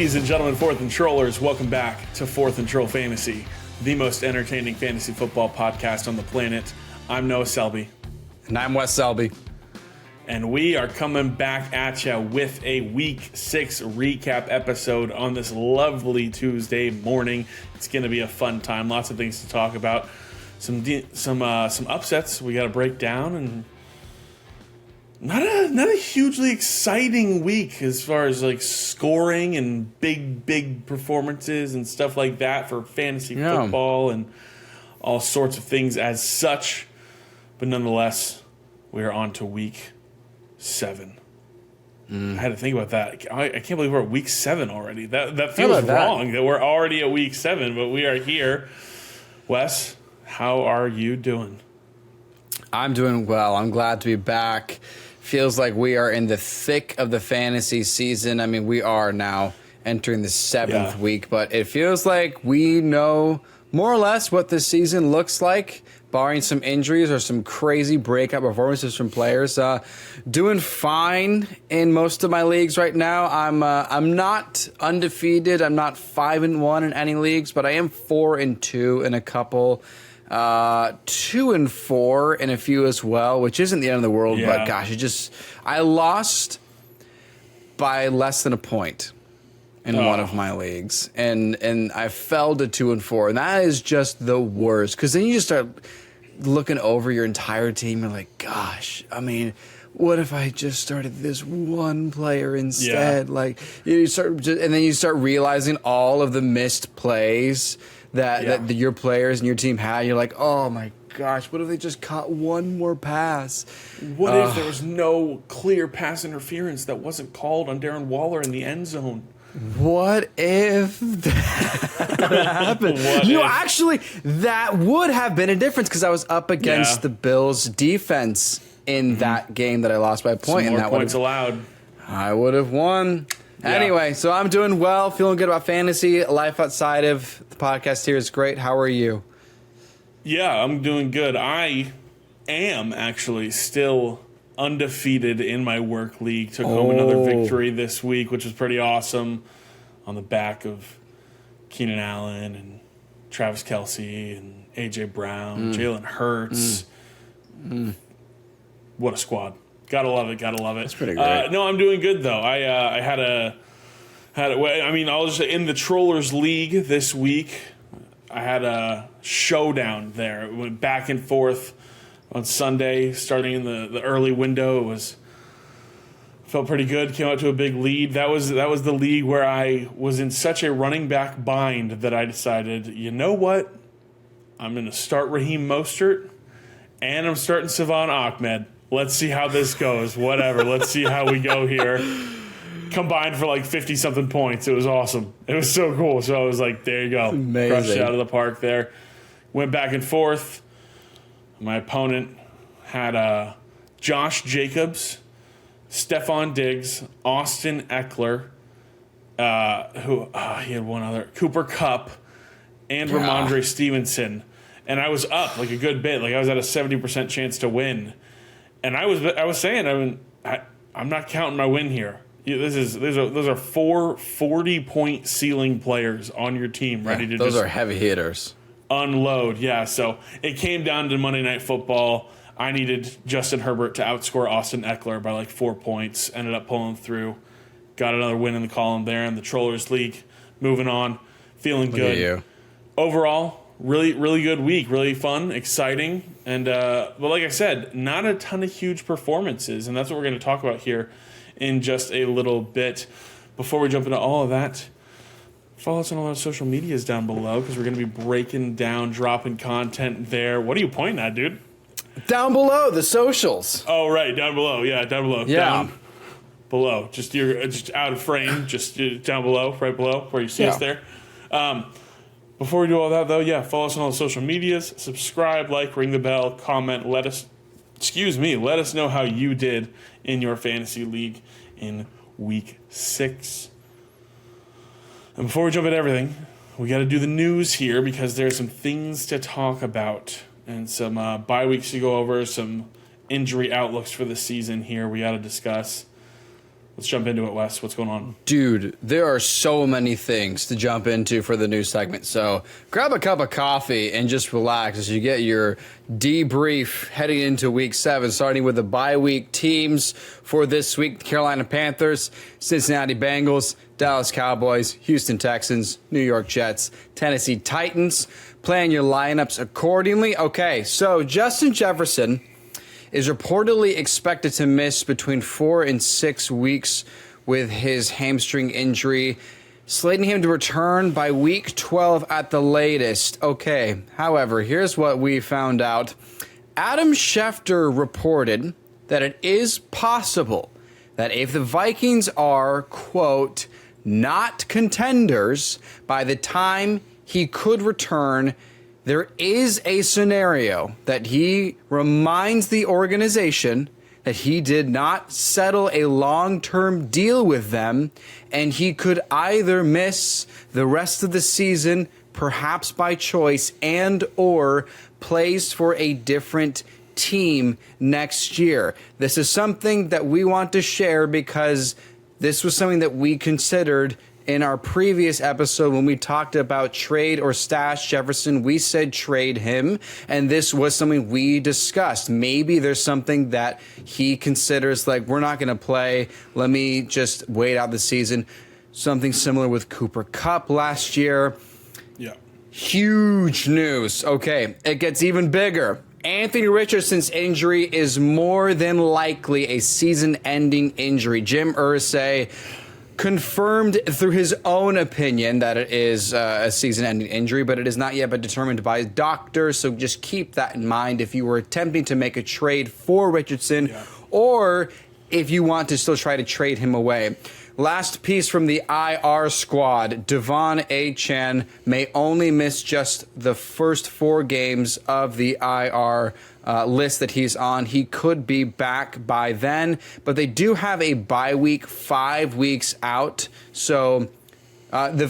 Ladies and gentlemen, Fourth and Trollers, welcome back to Fourth and Troll Fantasy, the most entertaining fantasy football podcast on the planet. I'm Noah Selby. And I'm Wes Selby. And we are coming back at you with a Week 6 recap episode on this lovely Tuesday morning. It's going to be a fun time. Lots of things to talk about. Some upsets we got to break down, and not a hugely exciting week as far as like scoring and big performances and stuff like that for fantasy football and all sorts of things as such. But nonetheless, we are on to Week 7. I had to think about that. I can't believe we're at Week 7 already. That feels wrong that we're already at Week 7, but we are here. Wes, how are you doing? I'm doing well. I'm glad to be back. Feels like we are in the thick of the fantasy season. I mean, we are now entering the 7th week, but it feels like we know more or less what this season looks like, barring some injuries or some crazy breakout performances from players. Doing fine in most of my leagues right now. I'm not undefeated. I'm not 5-1 in any leagues, but I am 4-2 in a couple. 2-4 in a few as well, which isn't the end of the world, but gosh, I lost by less than a point in one of my leagues, and I fell to 2-4, and that is just the worst, because then you just start looking over your entire team, you're like, gosh, I mean, what if I just started this one player instead? Like, and then you start realizing all of the missed plays that your players and your team had. You're like, oh my gosh, what if they just caught one more pass? What if there was no clear pass interference that wasn't called on Darren Waller in the end zone? What if that happened? Actually, that would have been a difference, because I was up against the Bills' defense in that game that I lost by a point. Some more and that points allowed. I would have won. Yeah. Anyway, so I'm doing well, feeling good about fantasy. Life outside of the podcast here is great. How are you? Yeah, I'm doing good. I am actually still undefeated in my work league. Took home another victory this week, which was pretty awesome, on the back of Keenan Allen and Travis Kelce and A.J. Brown, Jalen Hurts. What a squad. Gotta love it. That's pretty great. No, I'm doing good though. I had I was in the Trollers League this week. I had a showdown there. It went back and forth on Sunday, starting in the early window. Felt pretty good. Came out to a big lead. That was the league where I was in such a running back bind that I decided, you know what? I'm going to start Raheem Mostert, and I'm starting Savon Ahmed. Let's see how this goes. Whatever. Let's see how we go here. Combined for like 50-something points. It was awesome. It was so cool. So I was like, there you go. Amazing. Crushed it out of the park there. Went back and forth. My opponent had Josh Jacobs, Stephon Diggs, Austin Eckler, he had one other, Cooper Kupp, and Ramondre Stevenson. And I was up like a good bit. Like I was at a 70% chance to win. And I was saying, I'm not counting my win here. Those are 4 40-point ceiling players on your team ready to those are heavy hitters. Unload. Yeah, so it came down to Monday Night Football. I needed Justin Herbert to outscore Austin Eckler by like 4 points. Ended up pulling through. Got another win in the column there in the Trollers League. Moving on. Feeling good. Look at you. Overall, really good week. Really fun, exciting. And but like I said, not a ton of huge performances, and that's what we're going to talk about here in just a little bit. Before we jump into all of that, follow us on all our social medias down below, because we're going to be breaking down, dropping content there. What are you pointing at, dude? Down below, the socials. Oh, right, down below. Yeah, down below. Yeah. Down below. You're just out of frame, just down below, right below, where you see us there. Before we do all that, though, follow us on all the social medias. Subscribe, like, ring the bell, comment. Let us know how you did in your fantasy league in Week 6. And before we jump into everything, we got to do the news here, because there's some things to talk about and some bye weeks to go over, some injury outlooks for the season here we got to discuss. Let's jump into it, Wes. What's going on? Dude, there are so many things to jump into for the new segment. So grab a cup of coffee and just relax as you get your debrief heading into week 7, starting with the bye week teams for this week. The Carolina Panthers, Cincinnati Bengals, Dallas Cowboys, Houston Texans, New York Jets, Tennessee Titans. Plan your lineups accordingly. Okay, so Justin Jefferson is reportedly expected to miss between 4 and 6 weeks with his hamstring injury, slating him to return by week 12 at the latest. Okay, however, here's what we found out. Adam Schefter reported that it is possible that if the Vikings are, quote, not contenders by the time he could return, there is a scenario that he reminds the organization that he did not settle a long-term deal with them, and he could either miss the rest of the season, perhaps by choice, and or plays for a different team next year. This is something that we want to share because this was something that we considered in our previous episode when we talked about trade or stash Jefferson. We said trade him, and this was something we discussed. Maybe there's something that he considers like, we're not going to play, let me just wait out the season. Something similar with Cooper Kupp last year. Yeah. Huge news. Okay, it gets even bigger. Anthony Richardson's injury is more than likely a season-ending injury. Jim Irsay confirmed through his own opinion that it is a season-ending injury, but it has not yet been determined by doctors, so just keep that in mind if you were attempting to make a trade for Richardson, or if you want to still try to trade him away. Last piece from the IR squad, Devon Achane may only miss just the first 4 games of the IR list that he's on. He could be back by then, but they do have a bye week 5 weeks out, so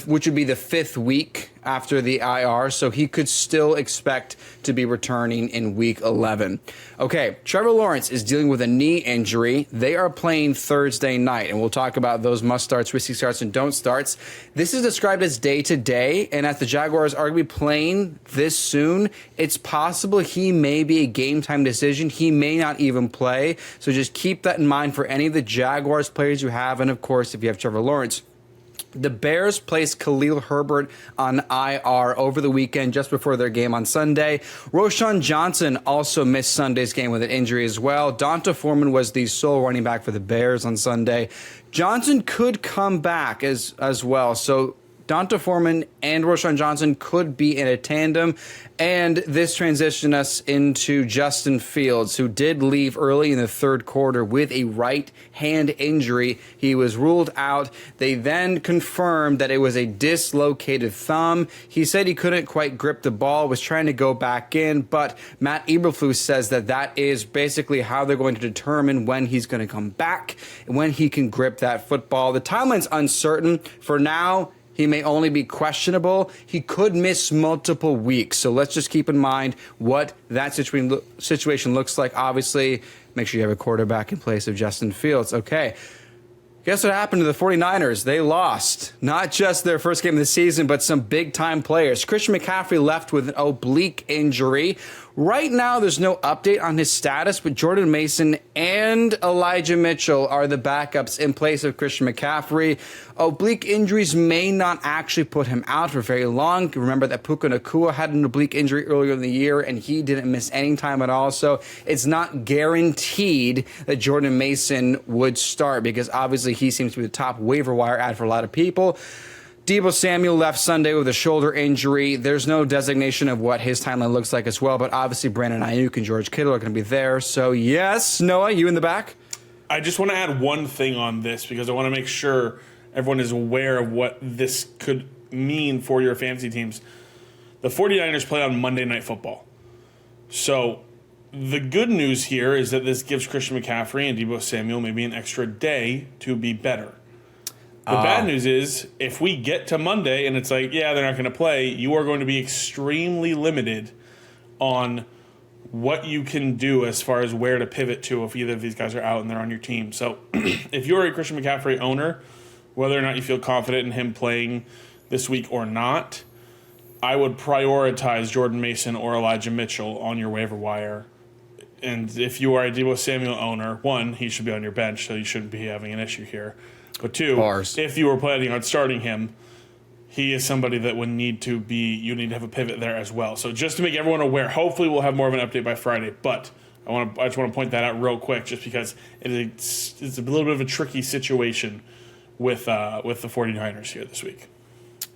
which would be the 5th week after the IR, so he could still expect to be returning in week 11. Okay, Trevor Lawrence is dealing with a knee injury. They are playing Thursday night, and we'll talk about those must-starts, risky starts, and don't starts. This is described as day-to-day, and as the Jaguars are going to be playing this soon, it's possible he may be a game-time decision. He may not even play, so just keep that in mind for any of the Jaguars players you have, and of course, if you have Trevor Lawrence. The Bears placed Khalil Herbert on IR over the weekend just before their game on Sunday. Roschon Johnson also missed Sunday's game with an injury as well. Donta Foreman was the sole running back for the Bears on Sunday. Johnson could come back as well, so Donta Foreman and Roschon Johnson could be in a tandem, and this transitioned us into Justin Fields, who did leave early in the third quarter with a right hand injury. He was ruled out. They then confirmed that it was a dislocated thumb. He said he couldn't quite grip the ball, was trying to go back in, but Matt Eberflus says that that is basically how they're going to determine when he's going to come back and when he can grip that football. The timeline's uncertain. For now, he may only be questionable. He could miss multiple weeks. So let's just keep in mind what that situation looks like. Obviously, make sure you have a quarterback in place of Justin Fields. Okay. Guess what happened to the 49ers? They lost not just their first game of the season, but some big-time players. Christian McCaffrey left with an oblique injury. Right now, there's no update on his status, but Jordan Mason and Elijah Mitchell are the backups in place of Christian McCaffrey. Oblique injuries may not actually put him out for very long. Remember that Puka Nacua had an oblique injury earlier in the year, and he didn't miss any time at all. So it's not guaranteed that Jordan Mason would start because obviously he seems to be the top waiver wire ad for a lot of people. Deebo Samuel left Sunday with a shoulder injury. There's no designation of what his timeline looks like as well, but obviously Brandon Ayuk and George Kittle are going to be there. So yes, Noah, you in the back? I just want to add one thing on this because I want to make sure everyone is aware of what this could mean for your fantasy teams. The 49ers play on Monday Night Football. So the good news here is that this gives Christian McCaffrey and Deebo Samuel maybe an extra day to be better. The bad news is, if we get to Monday and it's like, yeah, they're not going to play, you are going to be extremely limited on what you can do as far as where to pivot to if either of these guys are out and they're on your team. So if you're a Christian McCaffrey owner, whether or not you feel confident in him playing this week or not, I would prioritize Jordan Mason or Elijah Mitchell on your waiver wire. And if you are a Deebo Samuel owner, one, he should be on your bench, so you shouldn't be having an issue here. But two, if you were planning on starting him, he is somebody that would need to be, you need to have a pivot there as well. So just to make everyone aware, hopefully we'll have more of an update by Friday, but I just want to point that out real quick just because it's a little bit of a tricky situation with the 49ers here this week.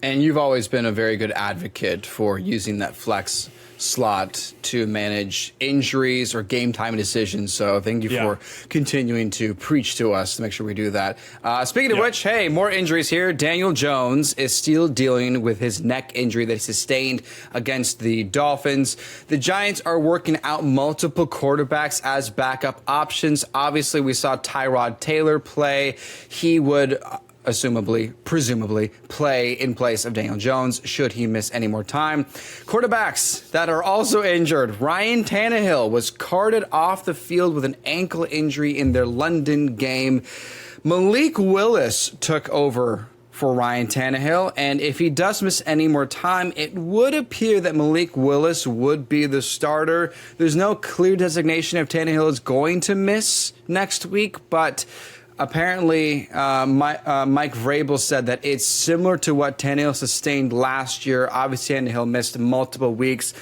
And you've always been a very good advocate for using that flex slot to manage injuries or game time decisions. So thank you for continuing to preach to us to make sure we do that. Speaking of which, hey, more injuries here. Daniel Jones is still dealing with his neck injury that he sustained against the Dolphins. The Giants are working out multiple quarterbacks as backup options. Obviously, we saw Tyrod Taylor play. He would presumably, play in place of Daniel Jones should he miss any more time. Quarterbacks that are also injured. Ryan Tannehill was carted off the field with an ankle injury in their London game. Malik Willis took over for Ryan Tannehill, and if he does miss any more time, it would appear that Malik Willis would be the starter. There's no clear designation if Tannehill is going to miss next week, but apparently, Mike Vrabel said that it's similar to what Tannehill sustained last year. Obviously, Tannehill missed multiple weeks.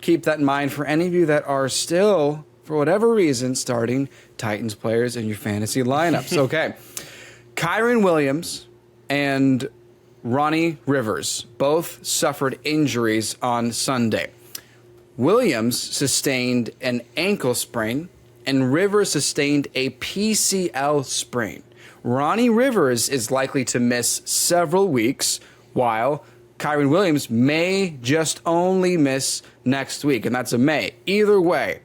Keep that in mind for any of you that are still, for whatever reason, starting Titans players in your fantasy lineups. Okay. Kyren Williams and Ronnie Rivers both suffered injuries on Sunday. Williams sustained an ankle sprain, and Rivers sustained a PCL sprain. Ronnie Rivers is likely to miss several weeks, while Kyren Williams may just only miss next week, and that's a may. Either way,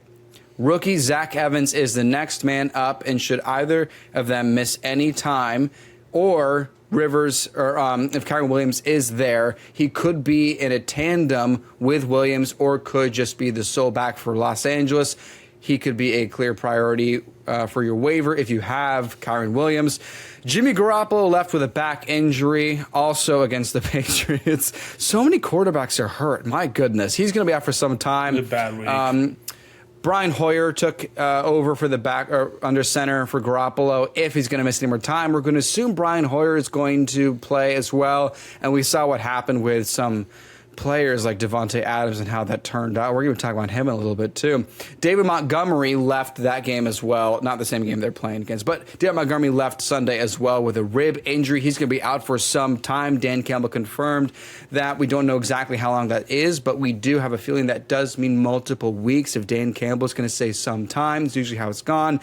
rookie Zach Evans is the next man up, and should either of them miss any time, or Rivers, or if Kyren Williams is there, he could be in a tandem with Williams, or could just be the sole back for Los Angeles. He could be a clear priority for your waiver if you have Kyren Williams. Jimmy Garoppolo left with a back injury, also against the Patriots. So many quarterbacks are hurt. My goodness. He's going to be out for some time. A bad week. Brian Hoyer took over for the back or under center for Garoppolo. If he's going to miss any more time, we're going to assume Brian Hoyer is going to play as well. And we saw what happened with some players like Devontae Adams and how that turned out. We're going to talk about him a little bit too. David Montgomery left that game as well. Not the same game they're playing against, but David Montgomery left Sunday as well with a rib injury. He's going to be out for some time. Dan Campbell confirmed that. We don't know exactly how long that is, but we do have a feeling that does mean multiple weeks. If Dan Campbell is going to say some time, it's usually how it's gone.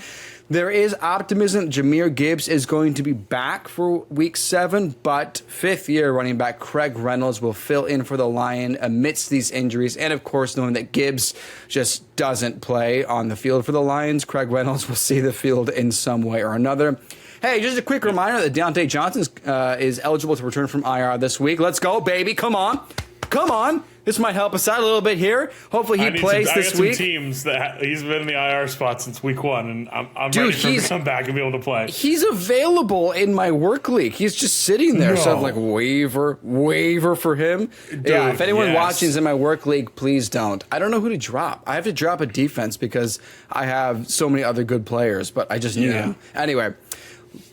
There is optimism Jahmyr Gibbs is going to be back for Week 7, but fifth-year running back Craig Reynolds will fill in for the Lion amidst these injuries. And, of course, knowing that Gibbs just doesn't play on the field for the Lions, Craig Reynolds will see the field in some way or another. Hey, just a quick reminder that Deontay Johnson is eligible to return from IR this week. Let's go, baby. Come on. Come on. This might help us out a little bit here. Hopefully he plays this week. I got some teams that he's been in the IR spot since week 1, and I'm ready for him to come back and be able to play. He's available in my work league. He's just sitting there. So I'm like, waiver for him. Dude, yeah, if anyone watching is in my work league, please don't. I don't know who to drop. I have to drop a defense because I have so many other good players, but I just need him. Anyway,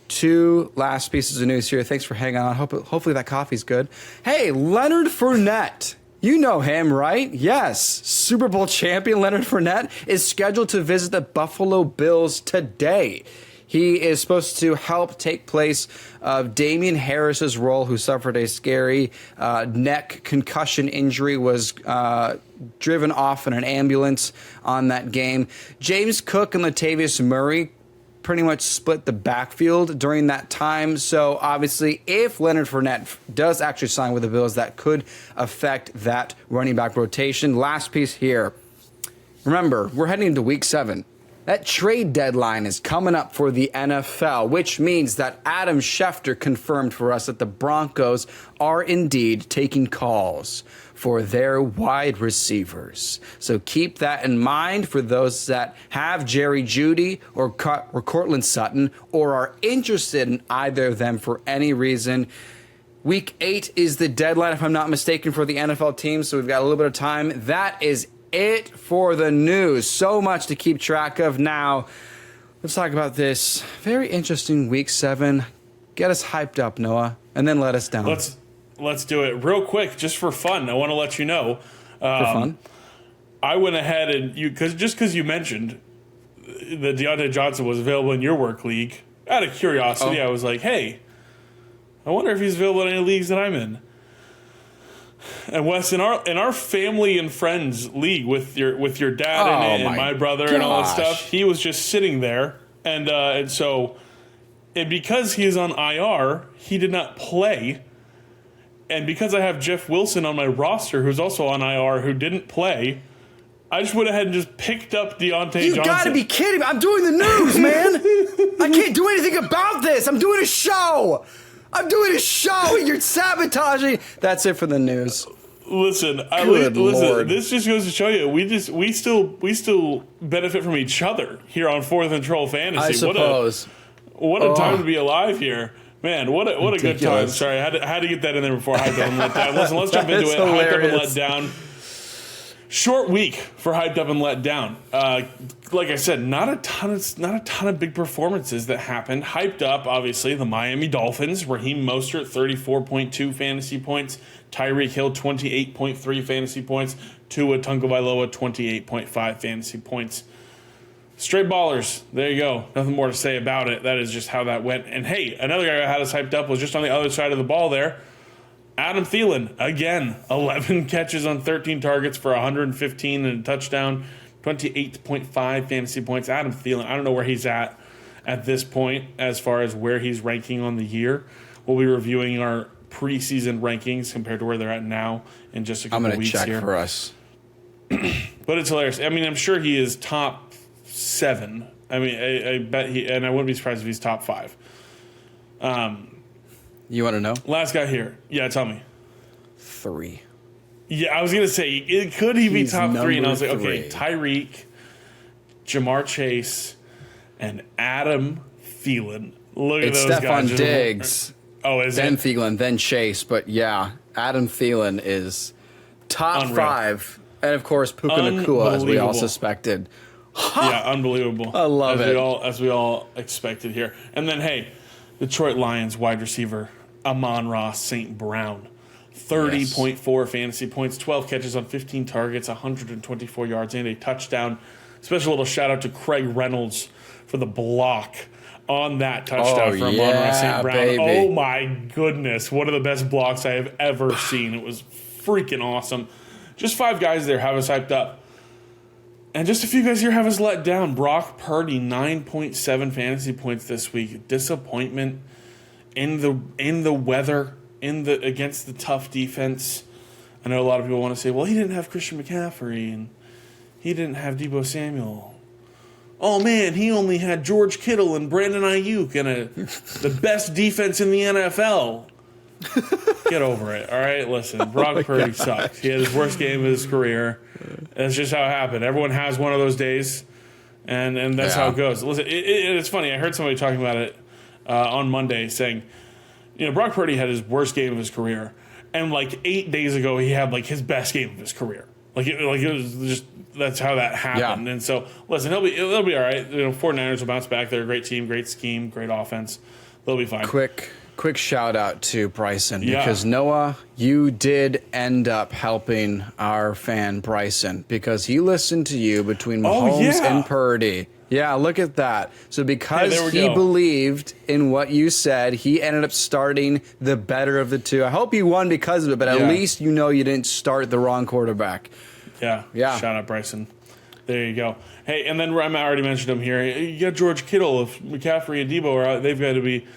2 last pieces of news here. Thanks for hanging on. Hopefully that coffee's good. Hey, Leonard Fournette. You know him, right? Yes. Super Bowl champion Leonard Fournette is scheduled to visit the Buffalo Bills today. He is supposed to help take place of Damian Harris's role, who suffered a scary neck concussion injury, was driven off in an ambulance on that game. James Cook and Latavius Murray pretty much split the backfield during that time. So obviously, if Leonard Fournette does actually sign with the Bills, that could affect that running back rotation. Last piece here. Remember, we're heading into Week 7. That trade deadline is coming up for the NFL, which means that Adam Schefter confirmed for us that the Broncos are indeed taking calls for their wide receivers. So keep that in mind for those that have Jerry Jeudy or Cortland Sutton or are interested in either of them for any reason. Week 8 is the deadline, if I'm not mistaken, for the NFL teams, so we've got a little bit of time. That is it for the news. So much to keep track of now. Let's talk about this very interesting Week 7. Get us hyped up, Noah, and then let us down. Let's do it real quick, just for fun. I want to let you know. For fun? I went ahead and because you mentioned that Deontay Johnson was available in your work league, out of curiosity, I was like, hey, I wonder if he's available in any leagues that I'm in. And Wes, in our family and friends league with your dad and my brother and all that stuff, he was just sitting there, and because he is on IR, he did not play. And because I have Jeff Wilson on my roster, who's also on IR, who didn't play, I just went ahead and just picked up Deontay Johnson. You gotta be kidding me! I'm doing the news, man. I can't do anything about this. I'm doing a show. And you're sabotaging. That's it for the news. Listen, this just goes to show you we still benefit from each other here on 4th and Troll Fantasy. I suppose. What a time to be alive here. Man, what a good time. Sorry, I had to get that in there before Hyped Up and Let Down. Listen, let's jump into it. Hilarious. Hyped Up and Let Down. Short week for Hyped Up and Let Down. Like I said, not a ton of big performances that happened. Hyped up, obviously, the Miami Dolphins. Raheem Mostert, 34.2 fantasy points. Tyreek Hill, 28.3 fantasy points. Tua Tagovailoa, 28.5 fantasy points. Straight ballers. There you go. Nothing more to say about it. That is just how that went. And hey, another guy who had us hyped up was just on the other side of the ball there. Adam Thielen, again, 11 catches on 13 targets for 115 and a touchdown, 28.5 fantasy points. Adam Thielen, I don't know where he's at this point as far as where he's ranking on the year. We'll be reviewing our preseason rankings compared to where they're at now in just a couple weeks here. I'm going to check for us. But it's hilarious. I mean, I'm sure he is top 7. I mean, I bet and I wouldn't be surprised if he's top 5. You want to know? Last guy here. Yeah, tell me. 3. Yeah, I was going to say, could he be top 3? And I was like, 3. okay, Tyreek, Jamar Chase, and Adam Thielen. Look at those guys. It's Stephon Diggs. Oh, is then it? Then Thielen, then Chase. But yeah, Adam Thielen is top Unreal. 5. And of course, Puka Nacua, as we all suspected. Yeah, unbelievable. I love it. As we all expected here. And then, hey, Detroit Lions wide receiver Amon-Ra St. Brown. 30.4 fantasy points, 12 catches on 15 targets, 124 yards, and a touchdown. Special little shout out to Craig Reynolds for the block on that touchdown for Amon-Ra St. Brown. Baby. Oh my goodness. One of the best blocks I have ever seen. It was freaking awesome. Just 5 guys there have us hyped up. And just a few guys here have us let down. Brock Purdy, 9.7 fantasy points this week. Disappointment in the weather, against the tough defense. I know a lot of people want to say, well, he didn't have Christian McCaffrey and he didn't have Deebo Samuel. Oh man, he only had George Kittle and Brandon Ayuk and the best defense in the NFL. Get over it, all right? Listen, Brock Purdy sucks. He had his worst game of his career. That's just how it happened. Everyone has one of those days, and that's how it goes. Listen, it's funny. I heard somebody talking about it on Monday saying, Brock Purdy had his worst game of his career, and like 8 days ago he had like his best game of his career. It was just that's how that happened. Yeah. And so, listen, they'll be all right. 49ers will bounce back. They're a great team, great scheme, great offense. They'll be fine. Quick shout out to Bryson because Noah, you did end up helping our fan Bryson because he listened to you between Mahomes and Purdy. Yeah, look at that. So because he believed in what you said, he ended up starting the better of the two. I hope you won because of it, but at least you didn't start the wrong quarterback. Yeah. Shout out Bryson. There you go. Hey, and then I already mentioned him here. You got George Kittle. If McCaffrey and Debo are out, they've got to be.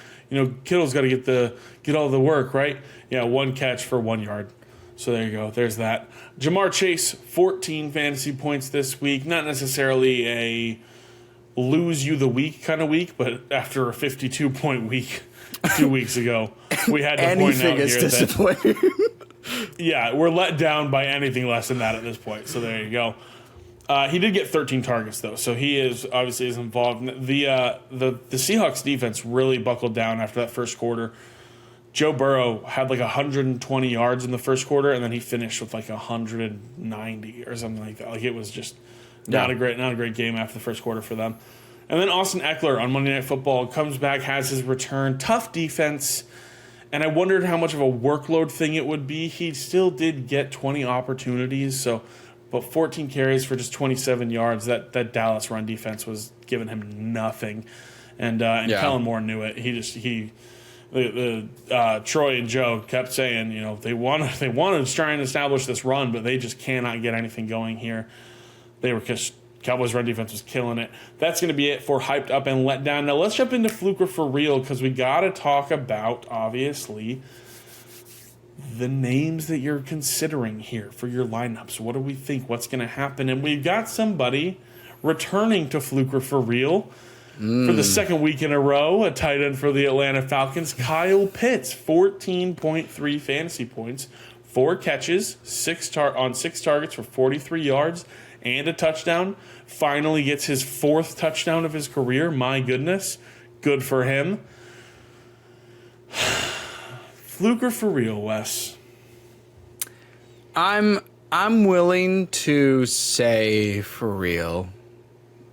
Kittle's got to get all the work, right? Yeah, 1 catch for 1 yard. So there you go. There's that. Jamar Chase, 14 fantasy points this week. Not necessarily a lose you the week kind of week, but after a 52-point week 2 weeks ago, we had to point out here that Yeah, we're let down by anything less than that at this point. So there you go. He did get 13 targets though, so he is obviously involved. The Seahawks defense really buckled down after that first quarter. Joe Burrow had like 120 yards in the first quarter, and then he finished with like 190 or something like that. Like it was just not a great game after the first quarter for them. And then Austin Eckler on Monday Night Football comes back, has his return. Tough defense, and I wondered how much of a workload thing it would be. He still did get 20 opportunities, but 14 carries for just 27 yards. That Dallas run defense was giving him nothing, and Kellen Moore knew it. Troy and Joe kept saying, they want to try and establish this run, but they just cannot get anything going here. Cowboys run defense was killing it. That's going to be it for Hyped Up and Let Down. Now let's jump into Fluker for real, because we got to talk about, obviously, the names that you're considering here for your lineups. What do we think? What's going to happen? And we've got somebody returning to Fluker for real for the second week in a row, a tight end for the Atlanta Falcons, Kyle Pitts, 14.3 fantasy points, 4 catches, 6 targets for 43 yards, and a touchdown. Finally gets his 4th touchdown of his career. My goodness. Good for him. Fluker for real, Wes. I'm willing to say for real.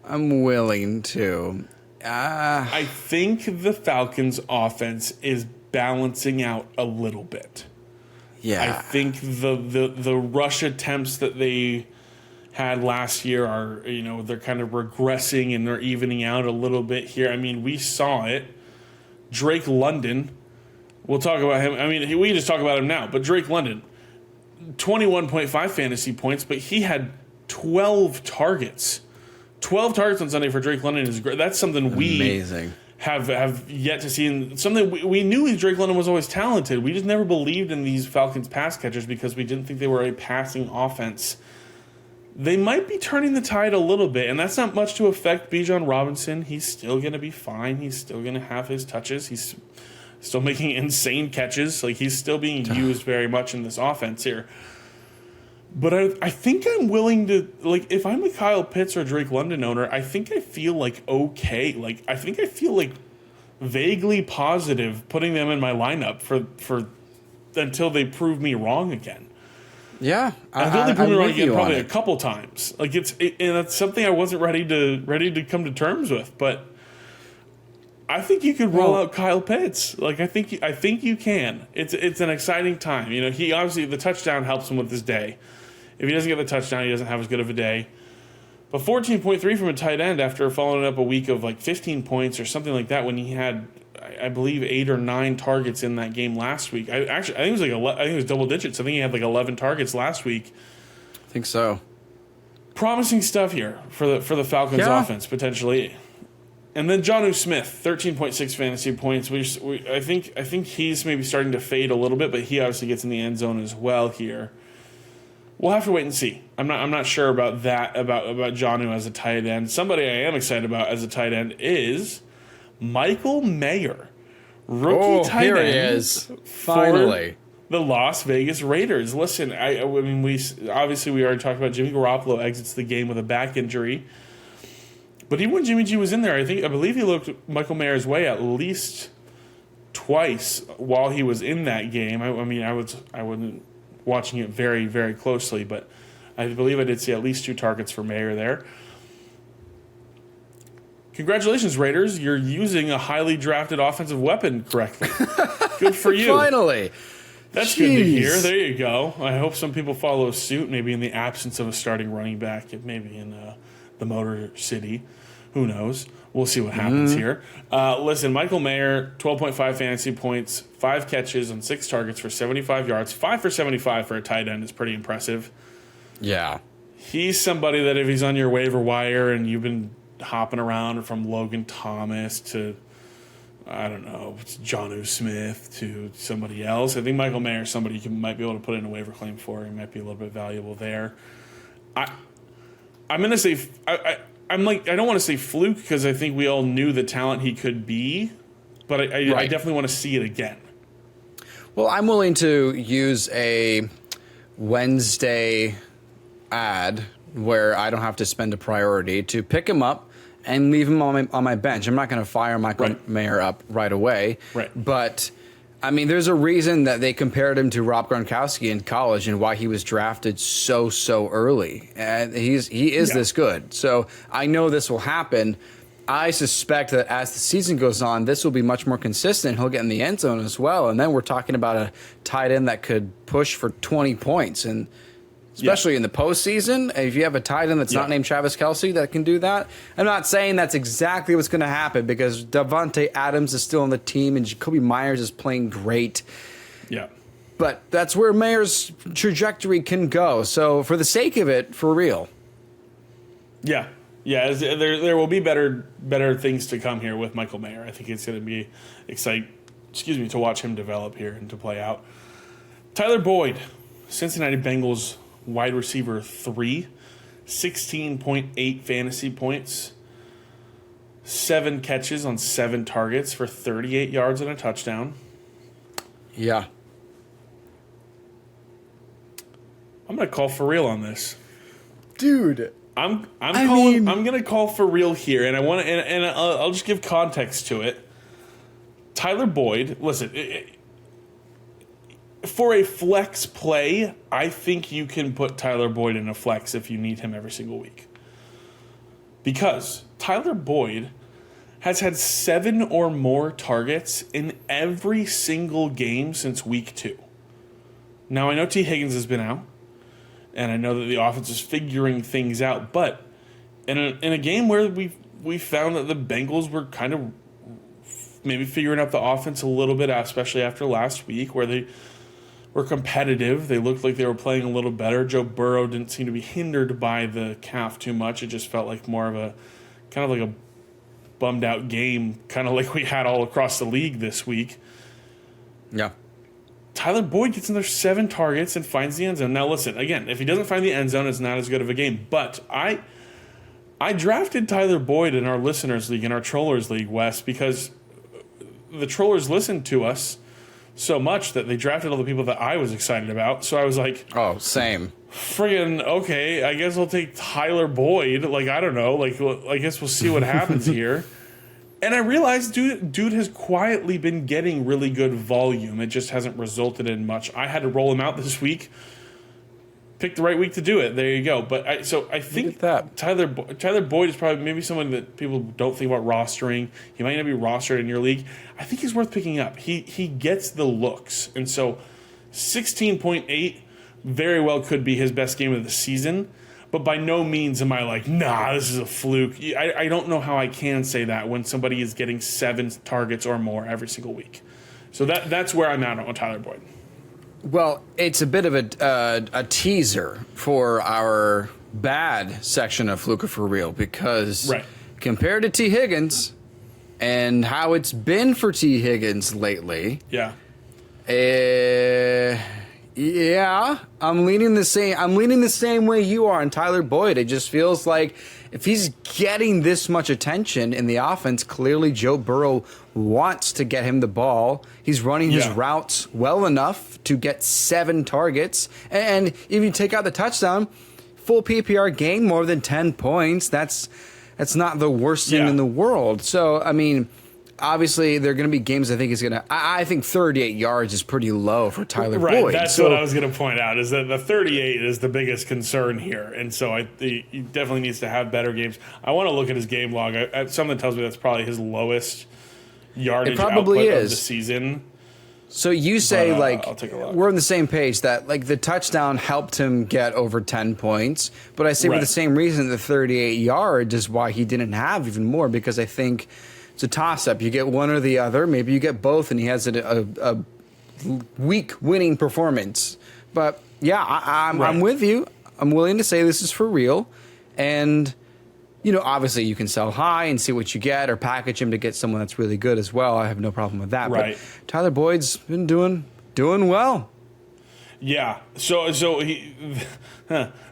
I'm willing to. I think the Falcons' offense is balancing out a little bit. Yeah. I think the rush attempts that they had last year are, they're kind of regressing and they're evening out a little bit here. I mean, we saw it. Drake London, we'll talk about him. I mean, we can just talk about him now, but Drake London, 21.5 fantasy points, but he had 12 targets. 12 targets on Sunday for Drake London is great. That's something Amazing. have yet to see. And something we knew Drake London was always talented. We just never believed in these Falcons pass catchers because we didn't think they were a passing offense. They might be turning the tide a little bit, and that's not much to affect Bijan Robinson. He's still going to be fine. He's still going to have his touches. He's still making insane catches. Like, he's still being used very much in this offense here. But I think I'm willing to, like, if I'm a Kyle Pitts or Drake London owner, I think I feel like okay. Like, I think I feel like vaguely positive putting them in my lineup for until they prove me wrong again. Yeah, I've only proven wrong again probably a couple times. Like and it's something I wasn't ready to come to terms with. But I think you could roll out Kyle Pitts. Like I think you can. It's an exciting time. He obviously the touchdown helps him with his day. If he doesn't get the touchdown, he doesn't have as good of a day. But 14.3 from a tight end after following up a week of like 15 points or something like that when he had, I believe, 8 or 9 targets in that game last week. I think it was I think it was double digits. I think he had like 11 targets last week. I think so. Promising stuff here for the Falcons offense potentially. And then Jonnu Smith, 13.6 fantasy points. I think he's maybe starting to fade a little bit, but he obviously gets in the end zone as well here. We'll have to wait and see. I'm not sure about that about Jonnu as a tight end. Somebody I am excited about as a tight end is Michael Mayer, rookie tight here end. He is. Finally. The Las Vegas Raiders. Listen, I mean, we already talked about Jimmy Garoppolo exits the game with a back injury, but even when Jimmy G was in there, I believe he looked Michael Mayer's way at least twice while he was in that game. I wasn't watching it very, very closely, but I believe I did see at least 2 targets for Mayer there. Congratulations, Raiders. You're using a highly drafted offensive weapon correctly. Good for you. Finally. That's good to hear. There you go. I hope some people follow suit, maybe in the absence of a starting running back, maybe in the Motor City. Who knows? We'll see what happens here. Listen, Michael Mayer, 12.5 fantasy points, 5 catches on 6 targets for 75 yards. 5 for 75 for a tight end is pretty impressive. Yeah. He's somebody that if he's on your waiver wire and you've been hopping around from Logan Thomas to, I don't know, Jonnu Smith to somebody else, I think Michael Mayer is somebody you might be able to put in a waiver claim for. He might be a little bit valuable there. I'm going to say... I don't want to say fluke because I think we all knew the talent he could be, but I definitely want to see it again. Well, I'm willing to use a Wednesday ad where I don't have to spend a priority to pick him up and leave him on my bench. I'm not going to fire Michael Mayer up right away. Right. But, I mean, there's a reason that they compared him to Rob Gronkowski in college and why he was drafted so early. And he is this good. So I know this will happen. I suspect that as the season goes on, this will be much more consistent. He'll get in the end zone as well. And then we're talking about a tight end that could push for 20 points. And especially in the postseason, if you have a tight end that's not named Travis Kelce that can do that. I'm not saying that's exactly what's going to happen because Davante Adams is still on the team and Jacoby Myers is playing great. Yeah. But that's where Mayer's trajectory can go. So for the sake of it, for real. Yeah. Yeah, there will be better things to come here with Michael Mayer. I think it's going to be exciting, to watch him develop here and to play out. Tyler Boyd, Cincinnati Bengals wide receiver 3, 16.8 fantasy points, 7 catches on 7 targets for 38 yards and a touchdown. Yeah. I'm going to call for real on this. Dude. I'm going to call for real here, and I want to, and I'll just give context to it. Tyler Boyd, listen, for a flex play, I think you can put Tyler Boyd in a flex if you need him every single week. Because Tyler Boyd has had 7 or more targets in every single game since week 2. Now, I know T. Higgins has been out, and I know that the offense is figuring things out, but in a game where we found that the Bengals were kind of maybe figuring out the offense a little bit, especially after last week, where they were competitive. They looked like they were playing a little better. Joe Burrow didn't seem to be hindered by the calf too much. It just felt like more of a kind of like a bummed out game, kind of like we had all across the league this week. Yeah. Tyler Boyd gets in there 7 targets and finds the end zone. Now, listen, again, if he doesn't find the end zone, it's not as good of a game. But I drafted Tyler Boyd in our listeners league, in our trollers league, Wes, because the trollers listened to us so much that they drafted all the people that I was excited about. So I was like, oh, same. Friggin', okay, I guess I'll take Tyler Boyd. Like, I don't know. Like, I guess we'll see what happens here. And I realized dude has quietly been getting really good volume. It just hasn't resulted in much. I had to roll him out this week. Pick the right week to do it. There you go. But I think that Tyler Boyd is probably maybe someone that people don't think about rostering. He might not be rostered in your league. I think he's worth picking up. He gets the looks. And so 16.8 very well could be his best game of the season. But by no means am I like, nah, this is a fluke. I don't know how I can say that when somebody is getting 7 targets or more every single week. So that's where I'm at on Tyler Boyd. Well, it's a bit of a teaser for our bad section of Fluke for Real because compared to T. Higgins and how it's been for T. Higgins lately, yeah, I'm leaning the same way you are on Tyler Boyd. It just feels like if he's getting this much attention in the offense, clearly Joe Burrow wants to get him the ball. He's running his routes well enough to get 7 targets. And if you take out the touchdown, full PPR game, more than 10 points. That's not the worst thing in the world. So, I mean, obviously, there are going to be games I think is going to... I think 38 yards is pretty low for Tyler Boyd. That's what I was going to point out, is that the 38 is the biggest concern here. And so he definitely needs to have better games. I want to look at his game log. Something tells me that's probably his lowest yardage output of the season. So you say, we're on the same page that, the touchdown helped him get over 10 points. But I say for the same reason, the 38 yards is why he didn't have even more, because I think... it's a toss-up. You get one or the other. Maybe you get both, and he has a weak winning performance. But, yeah, I'm with you. I'm willing to say this is for real. And, obviously you can sell high and see what you get or package him to get someone that's really good as well. I have no problem with that. But Tyler Boyd's been doing well. Yeah. So he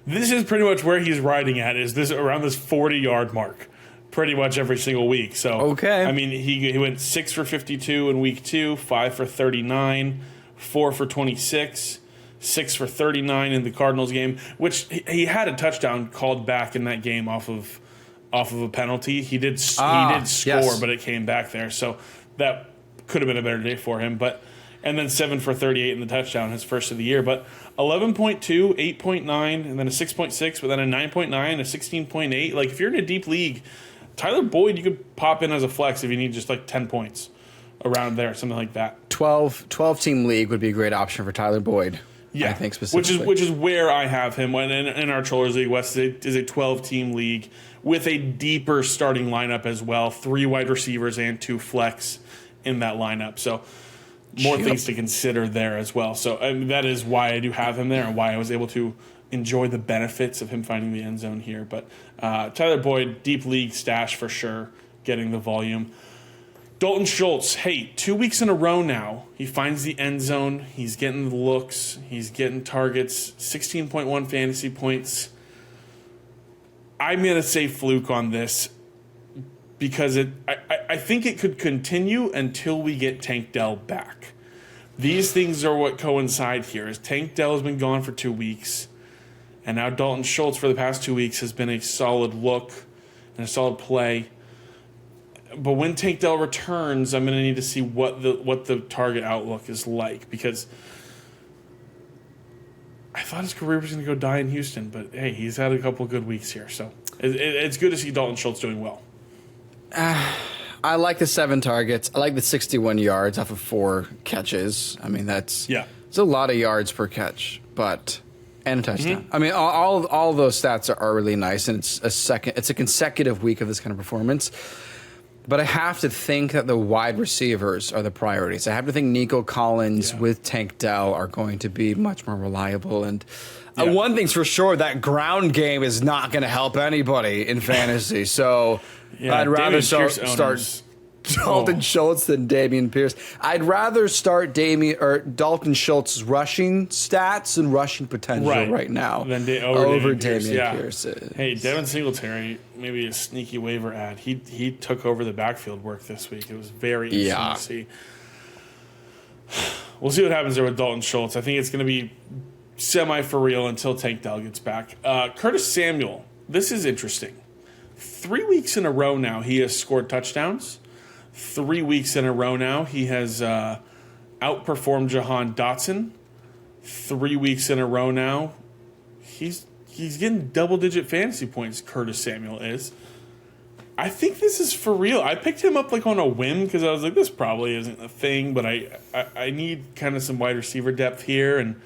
this is pretty much where he's riding at, is this around this 40-yard mark. Pretty much every single week. So, I mean, he went 6 for 52 in week 2, 5 for 39, 4 for 26, 6 for 39 in the Cardinals game, which he had a touchdown called back in that game off of a penalty. He did score, yes. but it came back there. So that could have been a better day for him. And then 7 for 38 in the touchdown, his first of the year. But 11.2, 8.9, and then a 6.6, but then a 9.9, a 16.8. Like, if you're in a deep league, Tyler Boyd, you could pop in as a flex if you need just like 10 points around there, something like that. 12-team league would be a great option for Tyler Boyd. Yeah, I think specifically. Which is where I have him. When in our Trollers League West is a 12-team league with a deeper starting lineup as well. 3 wide receivers and 2 flex in that lineup. So more things to consider there as well. So that is why I do have him there and why I was able to enjoy the benefits of him finding the end zone here. But Tyler Boyd, deep league stash for sure, getting the volume. Dalton Schultz, hey, 2 weeks in a row now, he finds the end zone. He's getting the looks. He's getting targets. 16.1 fantasy points. I'm going to say fluke on this because I think it could continue until we get Tank Dell back. These things are what coincide here. Is Tank Dell has been gone for 2 weeks, and now Dalton Schultz for the past 2 weeks has been a solid look and a solid play. But when Tank Dell returns, I'm going to need to see what the target outlook is like, because I thought his career was going to go die in Houston, but hey, he's had a couple of good weeks here, so it's good to see Dalton Schultz doing well. I like the 7 targets. I like the 61 yards off of 4 catches. I mean, it's a lot of yards per catch, and a touchdown. I mean, all those stats are really nice, and it's a consecutive week of this kind of performance. But I have to think that the wide receivers are the priorities. I have to think Nico Collins with Tank Dell are going to be much more reliable. And one thing's for sure, that ground game is not going to help anybody in fantasy. So I'd rather start Dalton Schultz than Dameon Pierce. I'd rather start Dalton Schultz's rushing stats and rushing potential right now over Dameon Pierce. Hey, Devin Singletary, maybe a sneaky waiver ad. He took over the backfield work this week. It was very interesting to see. We'll see what happens there with Dalton Schultz. I think it's going to be semi for real until Tank Dell gets back. Curtis Samuel, this is interesting. 3 weeks in a row now, he has scored touchdowns. 3 weeks in a row now, he has outperformed Jahan Dotson. 3 weeks in a row now, he's getting double-digit fantasy points, Curtis Samuel is. I think this is for real. I picked him up like on a whim because I was like, this probably isn't a thing, but I need kind of some wide receiver depth here. And,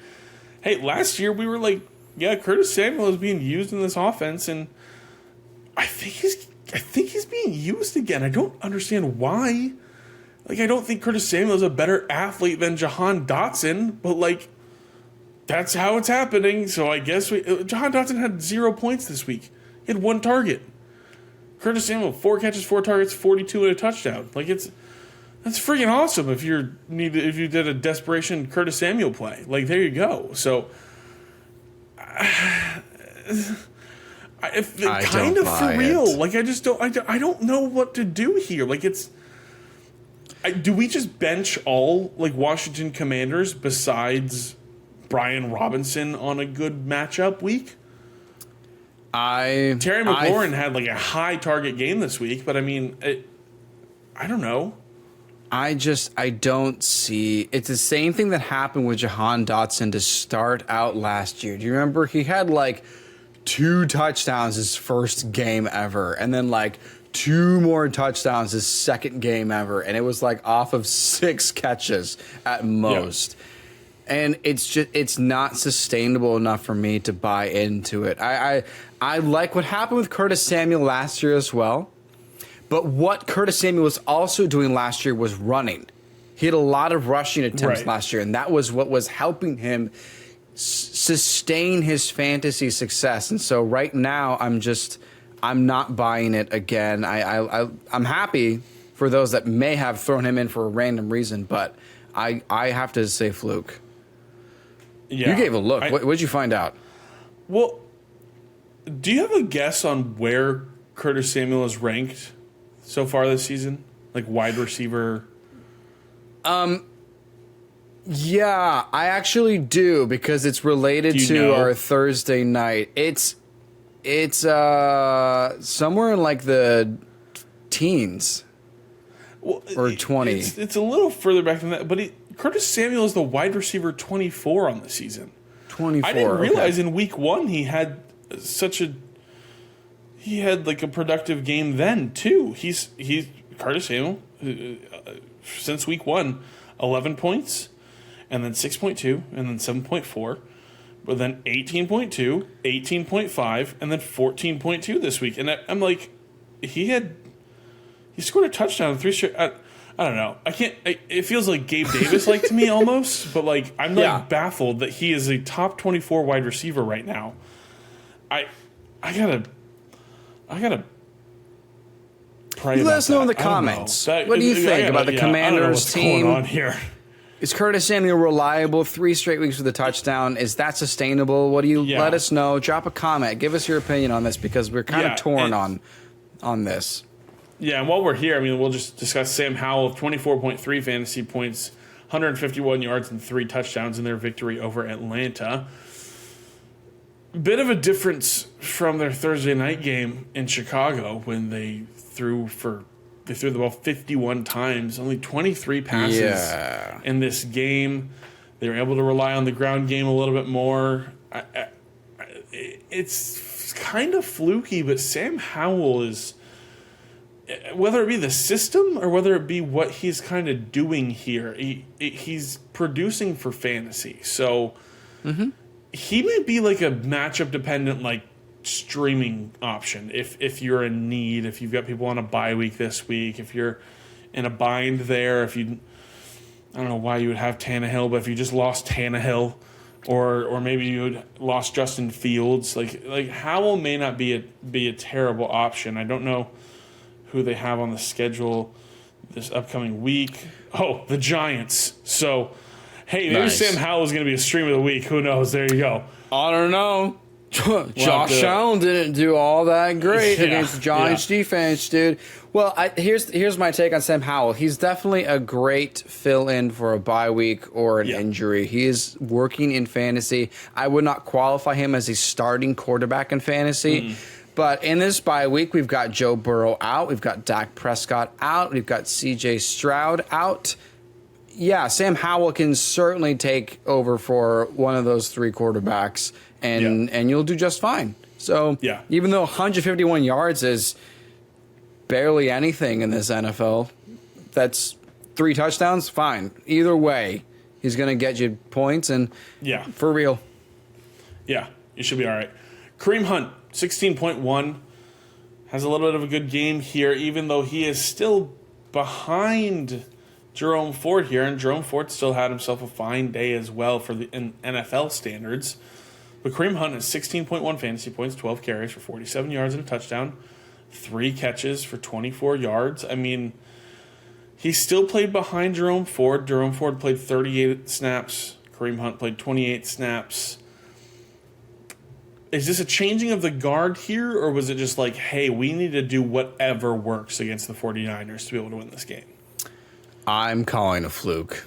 hey, last year we were like, yeah, Curtis Samuel is being used in this offense, and I think he's being used again. I don't understand why. Like, I don't think Curtis Samuel is a better athlete than Jahan Dotson, but, like, that's how it's happening. So I guess Jahan Dotson had 0 points this week. He had 1 target. Curtis Samuel, 4 catches, 4 targets, 42 and a touchdown. Like, that's freaking awesome if you did a desperation Curtis Samuel play. Like, there you go. So It's kind of for real. Like, I don't know what to do here. Like, do we just bench all, like, Washington Commanders besides Brian Robinson on a good matchup week? Terry McLaurin had, like, a high target game this week, but I mean, I don't know. I don't see. It's the same thing that happened with Jahan Dotson to start out last year. Do you remember? He had, like, 2 touchdowns his first game ever, and then like 2 more touchdowns his second game ever, and it was like off of 6 catches at most. And it's not sustainable enough for me to buy into it. I like what happened with Curtis Samuel last year as well, but what Curtis Samuel was also doing last year was running. He had a lot of rushing attempts last year, and that was what was helping him sustain his fantasy success. And so right now I'm not buying it again. I'm happy for those that may have thrown him in for a random reason, but I have to say fluke. Yeah, you gave a look. What did you find out? Well, do you have a guess on where Curtis Samuel is ranked so far this season? Like wide receiver? Yeah, I actually do because it's related to our Thursday night. It's somewhere in like the teens or 20. It's a little further back than that, but Curtis Samuel is the wide receiver 24 on the season. 24. I didn't realize in week 1 he had like a productive game then too. He's Curtis Samuel since week 1, 11 points, and then 6.2, and then 7.4, but then 18.2, 18.5, and then 14.2 this week. And I'm like, he scored a touchdown in 3 straight. I don't know. It feels like Gabe Davis like to me almost, but like I'm like baffled that he is a top 24 wide receiver right now. I gotta pray. Let us know in the comments. What do you think about the Commanders team? Going on here? Is Curtis Samuel reliable? 3 straight weeks with a touchdown. Is that sustainable? What do you let us know? Drop a comment. Give us your opinion on this because we're kind of torn on this. Yeah, and while we're here, I mean, we'll just discuss Sam Howell, 24.3 fantasy points, 151 yards, and 3 touchdowns in their victory over Atlanta. Bit of a difference from their Thursday night game in Chicago when they threw the ball 51 times, only 23 passes in this game. They were able to rely on the ground game a little bit more. It's kind of fluky, but Sam Howell is, whether it be the system or whether it be what he's kind of doing here, he's producing for fantasy. So he might be like a matchup dependent, like streaming option if you're in need, if you've got people on a bye week this week, if you're in a bind there, I don't know why you would have Tannehill, but if you just lost Tannehill or maybe you had lost Justin Fields, like Howell may not be a terrible option. I don't know who they have on the schedule this upcoming week. Oh, the Giants. So, hey, maybe Sam Howell is going to be a stream of the week. Who knows? There you go. I don't know. Josh Allen didn't do all that great against the Giants defense, dude. Well, here's my take on Sam Howell. He's definitely a great fill-in for a bye week or an injury. He is working in fantasy. I would not qualify him as a starting quarterback in fantasy. But in this bye week, we've got Joe Burrow out. We've got Dak Prescott out. We've got C.J. Stroud out. Yeah, Sam Howell can certainly take over for one of those 3 quarterbacks, and you'll do just fine. So even though 151 yards is barely anything in this NFL, that's 3 touchdowns, fine. Either way, he's going to get you points, and for real. Yeah, you should be all right. Kareem Hunt, 16.1, has a little bit of a good game here, even though he is still behind Jerome Ford here, and Jerome Ford still had himself a fine day as well in NFL standards. But Kareem Hunt has 16.1 fantasy points, 12 carries for 47 yards and a touchdown, 3 catches for 24 yards. I mean, he still played behind Jerome Ford. Jerome Ford played 38 snaps. Kareem Hunt played 28 snaps. Is this a changing of the guard here, or was it just like, hey, we need to do whatever works against the 49ers to be able to win this game? I'm calling a fluke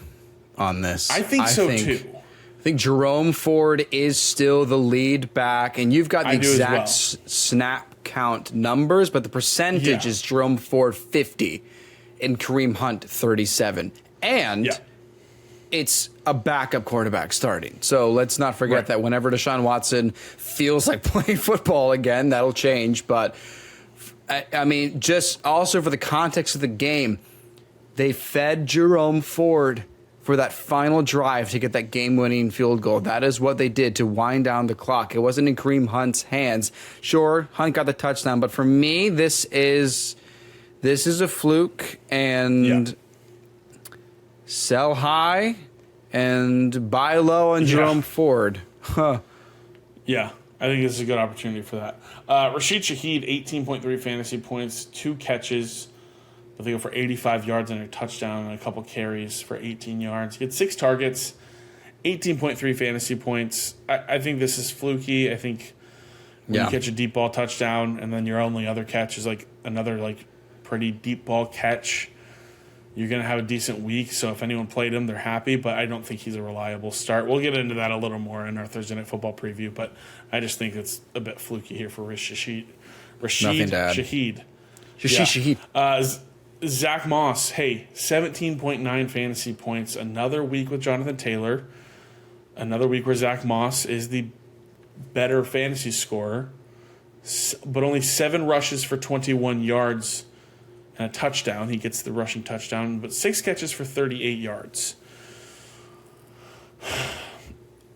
on this. I think too. I think Jerome Ford is still the lead back, and you've got the exact snap count numbers, but the percentage is Jerome Ford 50 and Kareem Hunt 37. And it's a backup quarterback starting. So let's not forget that whenever Deshaun Watson feels like playing football again, that'll change. But, I mean, just also for the context of the game, they fed Jerome Ford for that final drive to get that game-winning field goal. That is what they did to wind down the clock. It wasn't in Kareem Hunt's hands. Sure, Hunt got the touchdown, but for me, this is a fluke, and sell high and buy low on Jerome Ford. Yeah, I think this is a good opportunity for that. Rashid Shaheed, 18.3 fantasy points, 2 catches. They go for 85 yards and a touchdown and a couple carries for 18 yards. He had 6 targets, 18.3 fantasy points. I think this is fluky. I think when you catch a deep ball touchdown and then your only other catch is like another like pretty deep ball catch, you're going to have a decent week. So if anyone played him, they're happy. But I don't think he's a reliable start. We'll get into that a little more in our Thursday Night Football preview. But I just think it's a bit fluky here for Rashid Shaheed. Shaheed. Zach Moss, hey, 17.9 fantasy points. Another week with Jonathan Taylor. Another week where Zach Moss is the better fantasy scorer. But only 7 rushes for 21 yards and a touchdown. He gets the rushing touchdown, but 6 catches for 38 yards.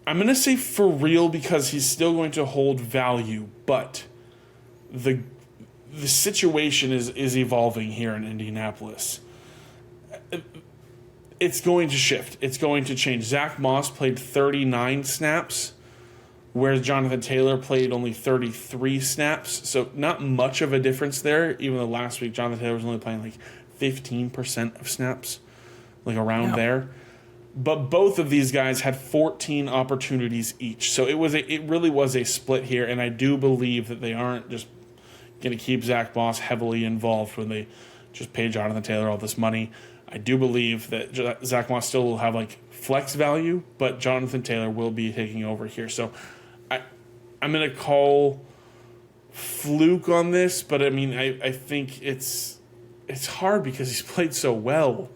I'm going to say for real because he's still going to hold value, but the situation is evolving here in Indianapolis. It's going to shift. It's going to change. Zach Moss played 39 snaps, whereas Jonathan Taylor played only 33 snaps. So not much of a difference there, even though last week Jonathan Taylor was only playing like 15% of snaps, like around there. But both of these guys had 14 opportunities each. So it really was a split here, and I do believe that they aren't just going to keep Zach Moss heavily involved when they just pay Jonathan Taylor all this money. I do believe that Zach Moss still will have like flex value, but Jonathan Taylor will be taking over here. So I'm going to call fluke on this, but I mean, I think it's hard because he's played so well.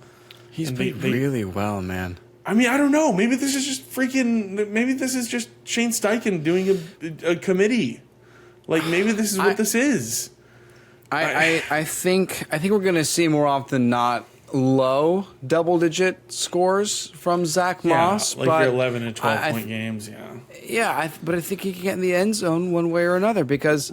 He's played really well, man. I mean, I don't know. Maybe this is just Shane Steichen doing a committee. Like, maybe this is what this is. I think we're going to see more often than not low double-digit scores from Zach Moss. Like your 11 and 12-point games, but I think he can get in the end zone one way or another because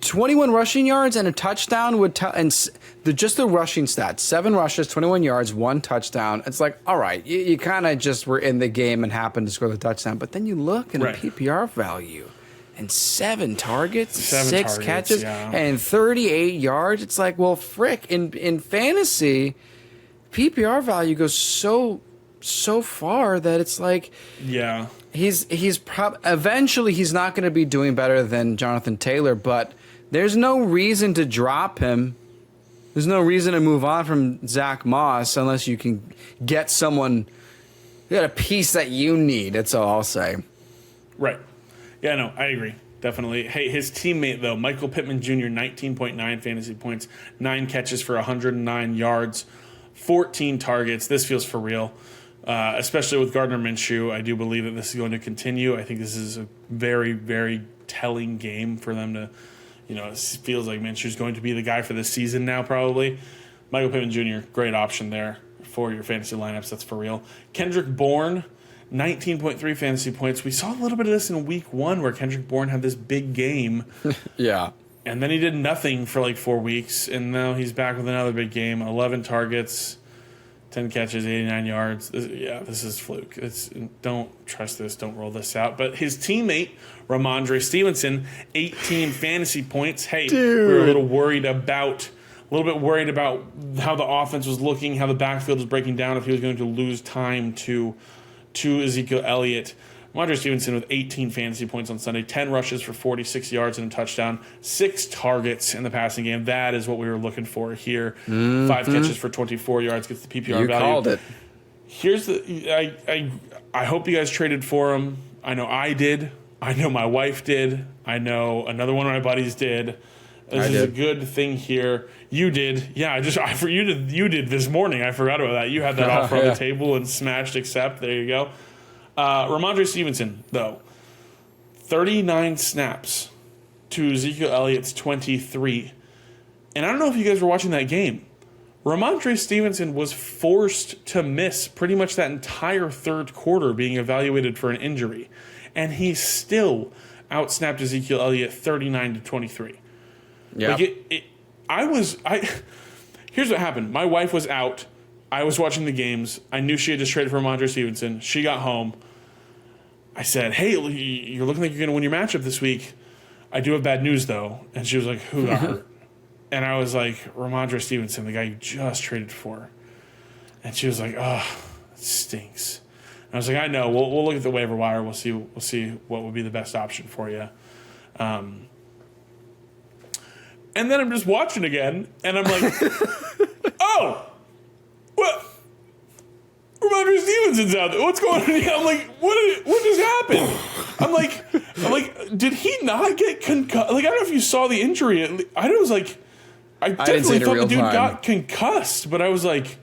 21 rushing yards and a touchdown would just the rushing stats, 7 rushes, 21 yards, 1 touchdown. It's like, all right, you kind of just were in the game and happened to score the touchdown, but then you look at a PPR value and 7 targets, 6 catches, and 38 yards. It's like, well, frick, in fantasy, PPR value goes so far that it's like, he's eventually he's not going to be doing better than Jonathan Taylor, but there's no reason to drop him. There's no reason to move on from Zach Moss unless you can get someone, you got a piece that you need. That's all I'll say. Right. Yeah, no, I agree. Definitely. Hey, his teammate, though, Michael Pittman Jr., 19.9 fantasy points, 9 catches for 109 yards, 14 targets. This feels for real, especially with Gardner Minshew. I do believe that this is going to continue. I think this is a very, very telling game for them to, it feels like Minshew's going to be the guy for this season now, probably. Michael Pittman Jr., great option there for your fantasy lineups. That's for real. Kendrick Bourne, 19.3 fantasy points. We saw a little bit of this in week 1 where Kendrick Bourne had this big game. And then he did nothing for like 4 weeks. And now he's back with another big game. 11 targets, 10 catches, 89 yards. This is fluke. Don't trust this. Don't roll this out. But his teammate, Ramondre Stevenson, 18 fantasy points. Hey, we were a little bit worried about how the offense was looking, how the backfield was breaking down, if he was going to lose time to Ezekiel Elliott. Ramondre Stevenson with 18 fantasy points on Sunday, 10 rushes for 46 yards and a touchdown, 6 targets in the passing game. That is what we were looking for here. 5 catches for 24 yards, gets the PPR value. You called it. Here's I hope you guys traded for him. I know I did. I know my wife did. I know another one of my buddies did. This is a good thing here. You did. Yeah, you did this morning. I forgot about that. You had that offer on the table and smashed accept. There you go. Ramondre Stevenson, though, 39 snaps to Ezekiel Elliott's 23. And I don't know if you guys were watching that game. Ramondre Stevenson was forced to miss pretty much that entire third quarter being evaluated for an injury. And he still outsnapped Ezekiel Elliott 39-23. Yeah. Here's what happened. My wife was out. I was watching the games. I knew she had just traded for Ramondre Stevenson. She got home. I said, hey, you're looking like you're going to win your matchup this week. I do have bad news, though. And she was like, who got hurt? And I was like, Ramondre Stevenson, the guy you just traded for. And she was like, oh, it stinks. And I was like, I know. We'll look at the waiver wire. We'll see what would be the best option for you. And then I'm just watching again, and I'm like, oh, Stevenson's out there. What's going on here? I'm like, what just happened? I'm like, did he not get concussed? Like, I don't know if you saw the injury. I was like, I definitely thought the dude got concussed, but I was like,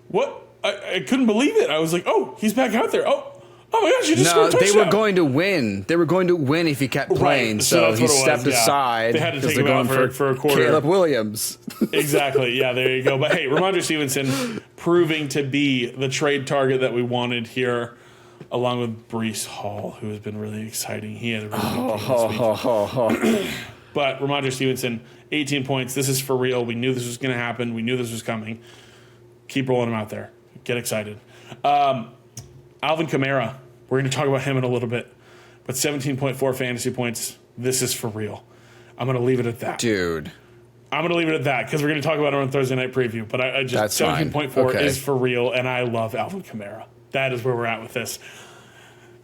what? I couldn't believe it. I was like, oh, he's back out there. Oh my gosh, you just scored a touchdown. They were going to win. They were going to win if he kept playing. Right. So he stepped aside. They had to take him out for a quarter. Caleb Williams. Exactly. Yeah, there you go. But hey, Ramondre Stevenson proving to be the trade target that we wanted here, along with Breece Hall, who has been really exciting. He had a really good game this week. But Ramondre Stevenson, 18 points. This is for real. We knew this was going to happen. We knew this was coming. Keep rolling him out there. Get excited. Alvin Kamara, we're going to talk about him in a little bit, but 17.4 fantasy points. This is for real. I'm going to leave it at that. Dude. I'm going to leave it at that because we're going to talk about it on Thursday Night Preview, but I just 17.4 is for real, and I love Alvin Kamara. That is where we're at with this.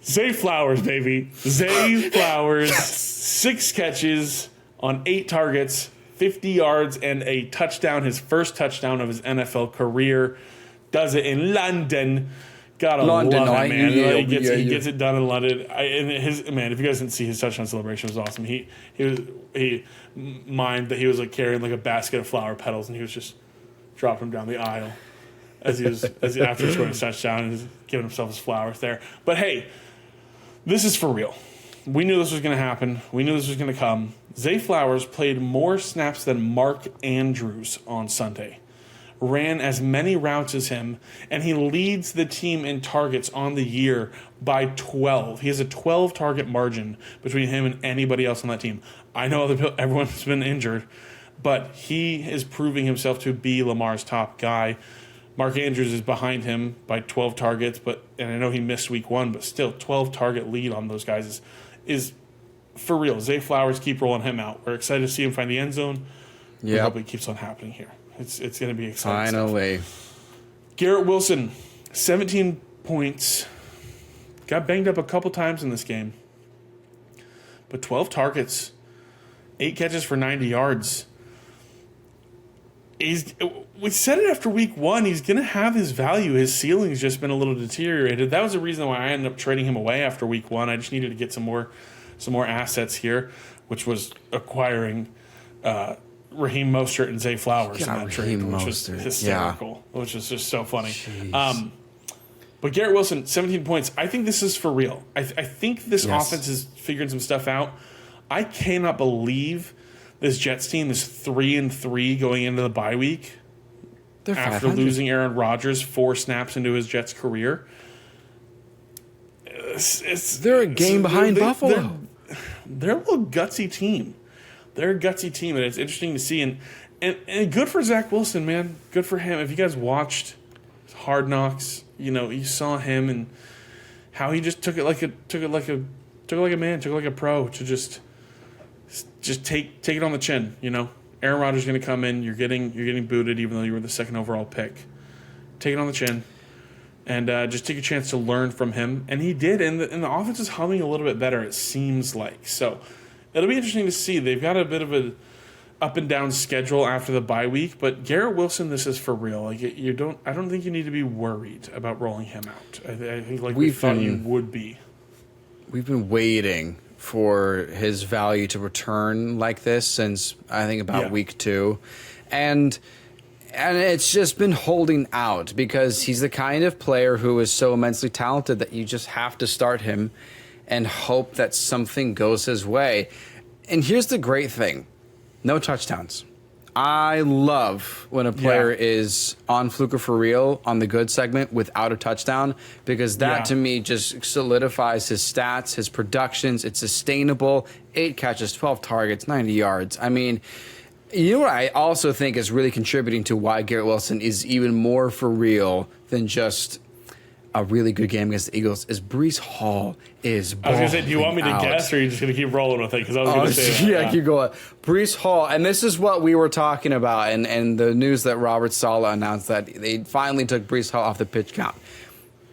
Zay Flowers, baby. Zay Flowers, 6 catches on 8 targets, 50 yards, and a touchdown, his first touchdown of his NFL career. Does it in London. Gotta London, love it, man. He gets it done in London. If you guys didn't see his touchdown celebration, it was awesome. He mimed that he was like carrying like a basket of flower petals, and he was just dropping them down the aisle after scoring his touchdown and he's giving himself his flowers there. But hey, this is for real. We knew this was going to happen. We knew this was going to come. Zay Flowers played more snaps than Mark Andrews on Sunday. Ran as many routes as him, and he leads the team in targets on the year by 12. He has a 12 target margin between him and anybody else on that team. I know everyone's been injured, but he is proving himself to be Lamar's top guy. Mark Andrews is behind him by 12 targets, and I know he missed week 1, but still 12 target lead on those guys is for real. Zay Flowers, keep rolling him out. We're excited to see him find the end zone. Yeah, hope it keeps on happening here. It's going to be exciting. Finally. Garrett Wilson, 17 points. Got banged up a couple times in this game. But 12 targets, 8 catches for 90 yards. We said it after week 1. He's going to have his value. His ceiling's just been a little deteriorated. That was the reason why I ended up trading him away after week 1. I just needed to get some more assets here, which was acquiring Raheem Mostert and Zay Flowers in that trade, which was hysterical, which was just so funny. But Garrett Wilson, 17 points. I think this is for real. I think this offense is figuring some stuff out. I cannot believe this Jets team is 3-3 going into the bye week after losing Aaron Rodgers 4 snaps into his Jets career. They're a game behind Buffalo. They're a little gutsy team. They're a gutsy team, and it's interesting to see. And good for Zach Wilson, man. Good for him. If you guys watched Hard Knocks, you saw him and how he just took it like a man, took it like a pro to just take it on the chin. Aaron Rodgers is going to come in. You're getting booted, even though you were the 2nd overall pick. Take it on the chin, and just take a chance to learn from him. And he did, and the offense is humming a little bit better. It seems like so. It'll be interesting to see. They've got a bit of a up and down schedule after the bye week, but Garrett Wilson, this is for real. I don't think you need to be worried about rolling him out. I think we thought you would be. We've been waiting for his value to return like this since I think about week 2, and it's just been holding out because he's the kind of player who is so immensely talented that you just have to start him and hope that something goes his way. And here's the great thing. No touchdowns. I love when a player is on Fluker for real on the good segment without a touchdown, because that to me just solidifies his stats, his productions. It's sustainable. 8 catches, 12 targets, 90 yards. I mean, you know what I also think is really contributing to why Garrett Wilson is even more for real than just a really good game against the Eagles is Breece Hall is balling. I was going to say, do you want me to guess, or are you just going to keep rolling with it? Because I was going to say that. Keep going. Breece Hall, and this is what we were talking about, and the news that Robert Saleh announced that they finally took Breece Hall off the pitch count.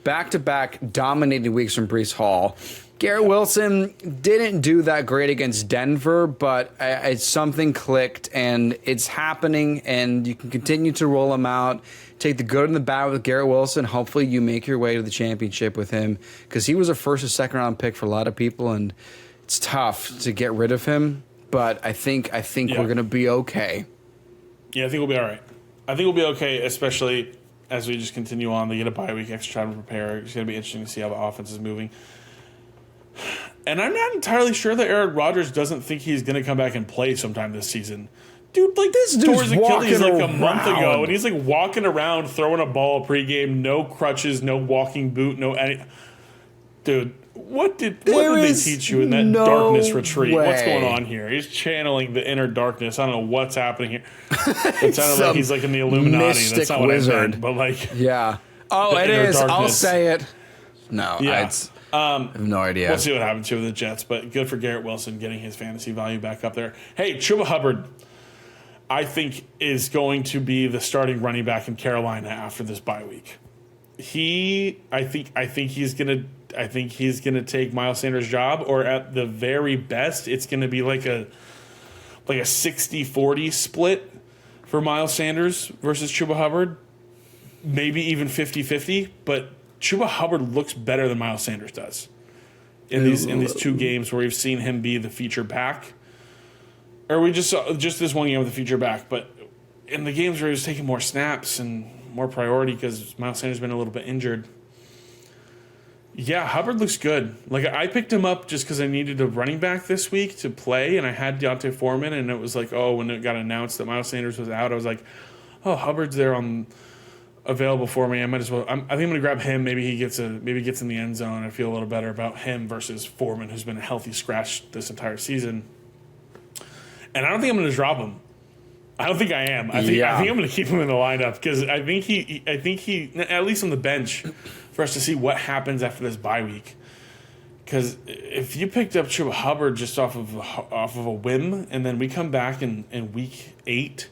Back-to-back dominating weeks from Breece Hall, Garrett Wilson didn't do that great against Denver, but something clicked, and it's happening, and you can continue to roll him out. Take the good and the bad with Garrett Wilson. Hopefully you make your way to the championship with him, because he was a first or second round pick for a lot of people, and it's tough to get rid of him. But I think we're going to be okay. Yeah, I think we'll be all right. I think we'll be okay, especially as we just continue on. They get a bye week, extra time to prepare. It's going to be interesting to see how the offense is moving. And I'm not entirely sure that Aaron Rodgers doesn't think he's going to come back and play sometime this season. Dude, like, this tore his Achilles like a month ago, and he's like walking around throwing a ball pregame, no crutches, no walking boot, no any. Dude, what did they teach you in that darkness retreat? What's going on here? He's channeling the inner darkness. I don't know what's happening here. It sounded like he's like in the Illuminati. That's not what wizard. I meant, but like, yeah. Oh, it is. Darkness. I'll say it. No, yeah. I have no idea. We'll see what happens here with the Jets, but good for Garrett Wilson getting his fantasy value back up there. Hey, Chuba Hubbard, I think, is going to be the starting running back in Carolina after this bye week. I think he's gonna take Miles Sanders' job, or at the very best, it's gonna be like a 60-40 split for Miles Sanders versus Chuba Hubbard. Maybe even 50-50, but Chuba Hubbard looks better than Miles Sanders does in these two games where we've seen him be the feature back. Or we just saw just this one game with the feature back, but in the games where he was taking more snaps and more priority because Miles Sanders has been a little bit injured. Yeah, Hubbard looks good. Like, I picked him up just because I needed a running back this week to play, and I had Deontay Foreman, and it was like, oh, when it got announced that Miles Sanders was out, I was like, oh, Hubbard's there available for me. I might as well. I think I'm going to grab him. Maybe he gets in the end zone. I feel a little better about him versus Foreman, who's been a healthy scratch this entire season. And I don't think I'm going to drop him. I don't think I am. I think I'm going to keep him in the lineup because I think he at least on the bench for us to see what happens after this bye week. Because if you picked up Chuba Hubbard just off of a whim, and then we come back in week 8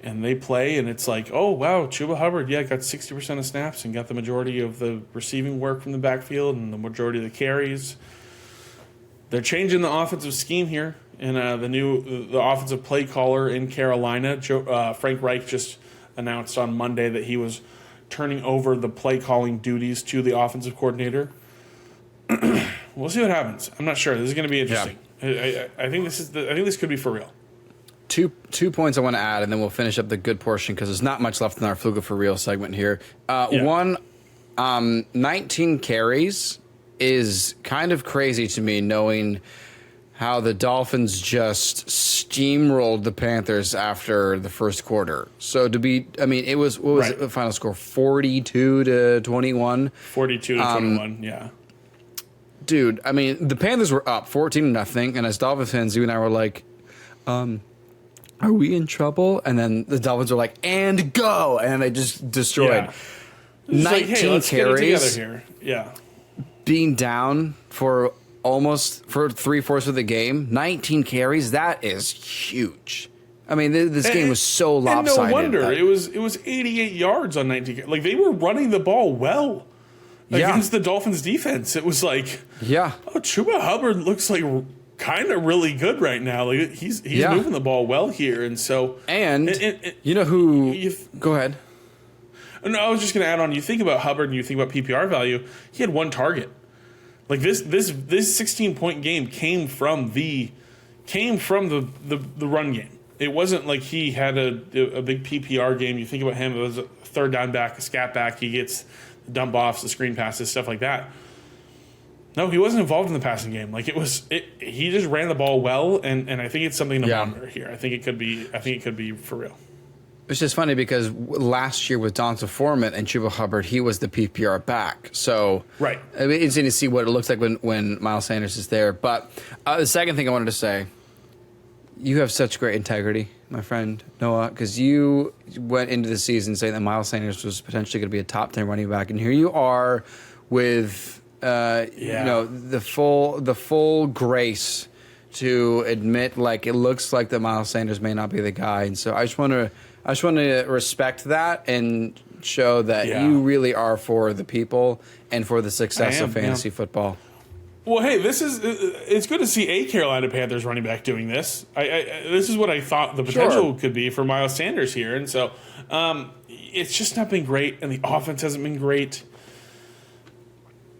and they play, and it's like, oh wow, Chuba Hubbard, got 60% of snaps and got the majority of the receiving work from the backfield and the majority of the carries. They're changing the offensive scheme here. And the offensive play caller in Carolina, Frank Reich, just announced on Monday that he was turning over the play calling duties to the offensive coordinator. We'll see what happens. I'm not sure. This is going to be interesting. Yeah. I think this could be for real. Two points I want to add, and then we'll finish up the good portion because there's not much left in our Fluga for Real segment here. One, 19 carries is kind of crazy to me, knowing how the Dolphins just steamrolled the Panthers after the first quarter. So it was, what was the final score? 42-21? 42-21, yeah. Dude, the Panthers were up 14-0, and as Dolphins fans, you and I were like, are we in trouble? And then the Dolphins were like, and go! And they just destroyed. Yeah. 19 let's carries. Get it together here. Yeah. Being down for 3/4 of the game, 19 carries, that is huge. This game was so lopsided. And no wonder. It was 88 yards on 19 carries. Like, they were running the ball well against the Dolphins defense. It was like, Chuba Hubbard looks like kind of really good right now. Like, he's moving the ball well here. And so, you know who, go ahead. No, I was just going to add on, you think about Hubbard and you think about PPR value, he had one target. Like, this 16-point game came from the run game. It wasn't like he had a big PPR game. You think about him, it was a third down back, a scat back. He gets the dump offs, the screen passes, stuff like that. No, he wasn't involved in the passing game. Like, he just ran the ball well, and I think it's something to monitor here. I think it could be for real. It's just funny because last year with Donta Foreman and Chuba Hubbard, he was the PPR back. So it's interesting to see what it looks like when Miles Sanders is there. But the second thing I wanted to say, you have such great integrity, my friend Noah, because you went into the season saying that Miles Sanders was potentially going to be a top 10 running back, and here you are with the full grace to admit, like, it looks like that Miles Sanders may not be the guy. And so I just want to respect that and show that you really are for the people and for the success of fantasy football. Well, hey, it's good to see a Carolina Panthers running back doing this. This is what I thought the potential could be for Miles Sanders here. And so it's just not been great, and the offense hasn't been great.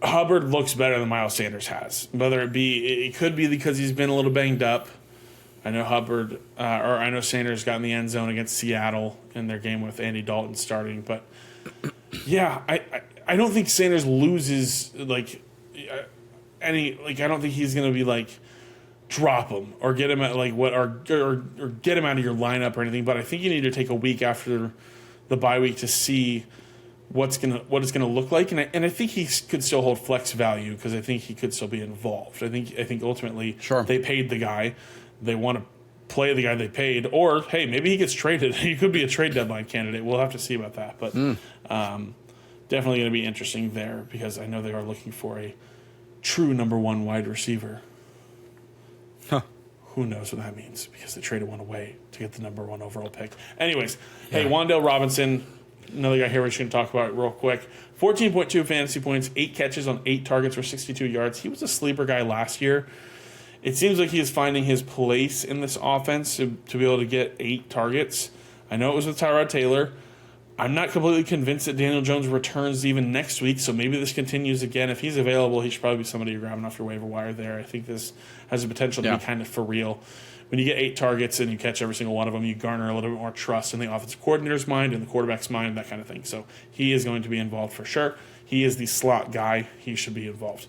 Hubbard looks better than Miles Sanders has. It could be because he's been a little banged up. I know I know Sanders got in the end zone against Seattle in their game with Andy Dalton starting. But, yeah, I don't think Sanders loses, I don't think he's going to be drop him or get him at or get him out of your lineup or anything. But I think you need to take a week after the bye week to see what it's gonna look like. And I think he could still hold flex value because I think he could still be involved. I think ultimately they paid the guy. They want to play the guy they paid, or hey, maybe he gets traded. He could be a trade deadline candidate. We'll have to see about that. But definitely going to be interesting there because I know they are looking for a true number one wide receiver. Huh. Who knows what that means because they traded one away to get the number one overall pick. Anyways, hey, Wan'Dale Robinson, another guy here we're just going to talk about real quick. 14.2 fantasy points, 8 catches on 8 targets for 62 yards. He was a sleeper guy last year. It seems like he is finding his place in this offense to be able to get 8 targets. I know it was with Tyrod Taylor. I'm not completely convinced that Daniel Jones returns even next week, so maybe this continues again. If he's available, he should probably be somebody you're grabbing off your waiver wire there. I think this has the potential to be kind of for real. When you get 8 targets and you catch every single one of them, you garner a little bit more trust in the offensive coordinator's mind and the quarterback's mind, that kind of thing. So he is going to be involved for sure. He is the slot guy. He should be involved.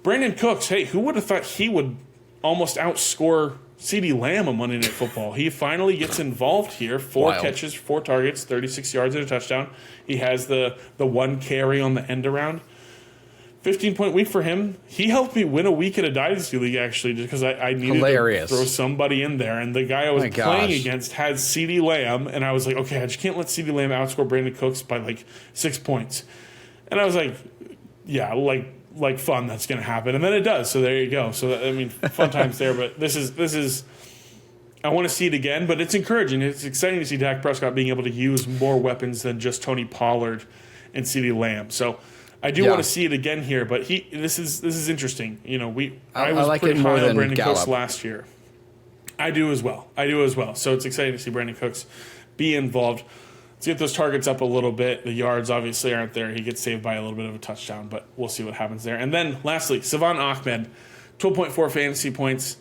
Brandon Cooks, hey, who would have thought he would almost outscore CeeDee Lamb on Monday Night Football? He finally gets involved here. 4 catches, 4 targets, 36 yards and a touchdown. He has the one carry on the end around. 15-point week for him. He helped me win a week in a dynasty league, actually, just because I needed to throw somebody in there. And the guy I was playing against had CeeDee Lamb, and I was like, okay, I just can't let CeeDee Lamb outscore Brandon Cooks by 6 points. And I was like, yeah, fun, that's going to happen. And then it does, so there you go. So, fun times there. But this is I want to see it again, but it's encouraging. It's exciting to see Dak Prescott being able to use more weapons than just Tony Pollard and CeeDee Lamb. So I do want to see it again here, but this is interesting. I was like pretty high on Brandon Cooks last year. I do as well. So it's exciting to see Brandon Cooks be involved. Let's get those targets up a little bit. The yards obviously aren't there. He gets saved by a little bit of a touchdown, but we'll see what happens there. And then lastly, Savon Ahmed, 12.4 fantasy points.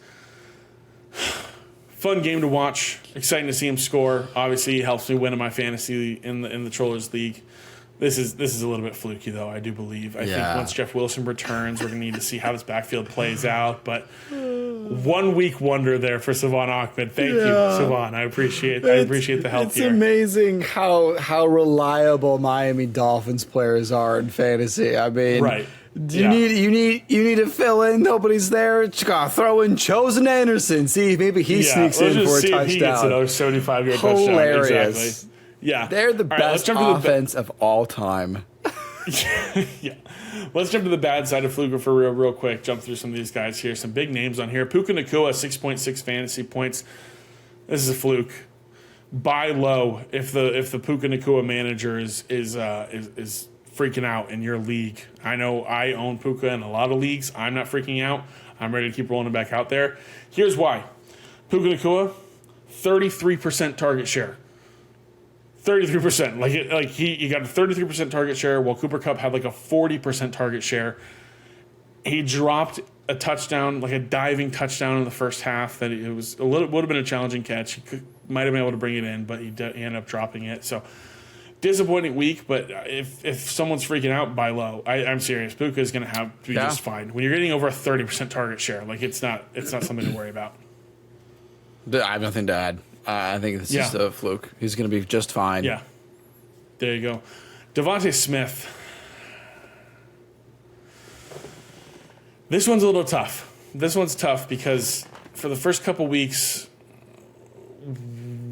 Fun game to watch. Exciting to see him score. Obviously, he helps me win in my fantasy in the Trollers League. This is a little bit fluky, though, I do believe. I think once Jeff Wilson returns, we're going to need to see how this backfield plays out. But 1 week wonder there for Savon Ahmed. Thank you, Savon. I appreciate the help here. It's amazing how reliable Miami Dolphins players are in fantasy. Right. You need to fill in. Nobody's there. Just gotta throw in Chosen Anderson. See, maybe he sneaks in for a touchdown. If he gets another 75-yard touchdown. Hilarious. Exactly. Yeah, they're the best offense of all time. Yeah, let's jump to the bad side of Fluker for real quick. Jump through some of these guys here. Some big names on here. Puka Nacua, 6.6 fantasy points. This is a fluke. Buy low if the Puka Nacua manager is freaking out in your league. I know I own Puka in a lot of leagues. I'm not freaking out. I'm ready to keep rolling it back out there. Here's why. Puka Nacua, 33% target share. 33%. He got a 33% target share while Cooper Kupp had a 40% target share. He dropped a touchdown, a diving touchdown in the first half that would have been a challenging catch. He might have been able to bring it in, but he ended up dropping it. So disappointing week, but if someone's freaking out, buy low. I'm serious. Puka is going to be just fine. When you're getting over a 30% target share, it's not something to worry about. I have nothing to add. I think this is a fluke. He's going to be just fine. Yeah. There you go. Devontae Smith. This one's a little tough. This one's tough because for the first couple weeks,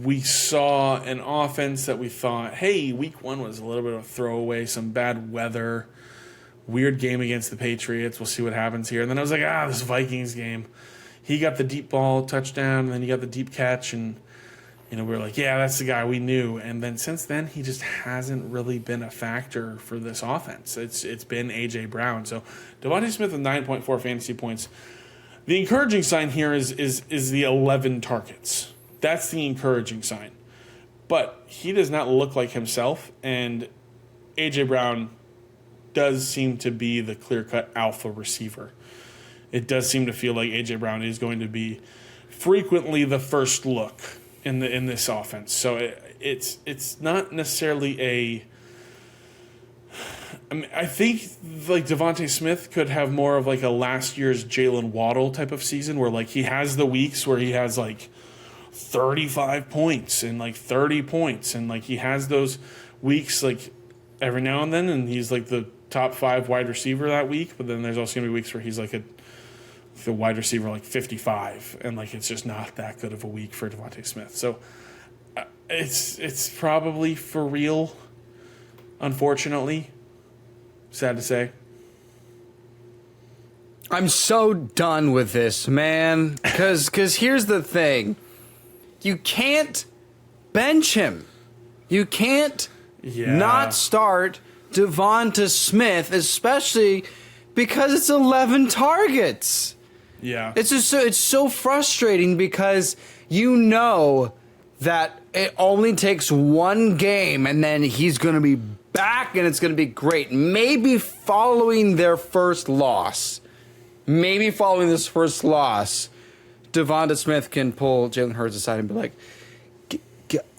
we saw an offense that we thought, hey, week 1 was a little bit of a throwaway, some bad weather, weird game against the Patriots. We'll see what happens here. And then I was like, this Vikings game. He got the deep ball touchdown, and then he got the deep catch, and we're like, yeah, that's the guy we knew. And then since then, he just hasn't really been a factor for this offense. It's been A.J. Brown. So Devontae Smith with 9.4 fantasy points. The encouraging sign here is the 11 targets. That's the encouraging sign. But he does not look like himself, and A.J. Brown does seem to be the clear-cut alpha receiver. It does seem to feel like A.J. Brown is going to be frequently the first look in this offense. So it's not necessarily a... I mean, I think like Devontae Smith could have more of like a last year's Jalen Waddle type of season where like he has the weeks where he has like 35 points and like 30 points, and like he has those weeks like every now and then, and he's like the top 5 wide receiver that week. But then there's also gonna be weeks where he's like the wide receiver like 55, and like it's just not that good of a week for Devontae Smith. So it's probably for real, unfortunately. Sad to say. I'm so done with this, man. Because here's the thing. You can't bench him. You can't not start Devonta Smith, especially because it's 11 targets. Yeah. It's just it's so frustrating because you know that it only takes one game and then he's going to be back and it's going to be great. Maybe following their first loss, Devonta Smith can pull Jalen Hurts aside and be like,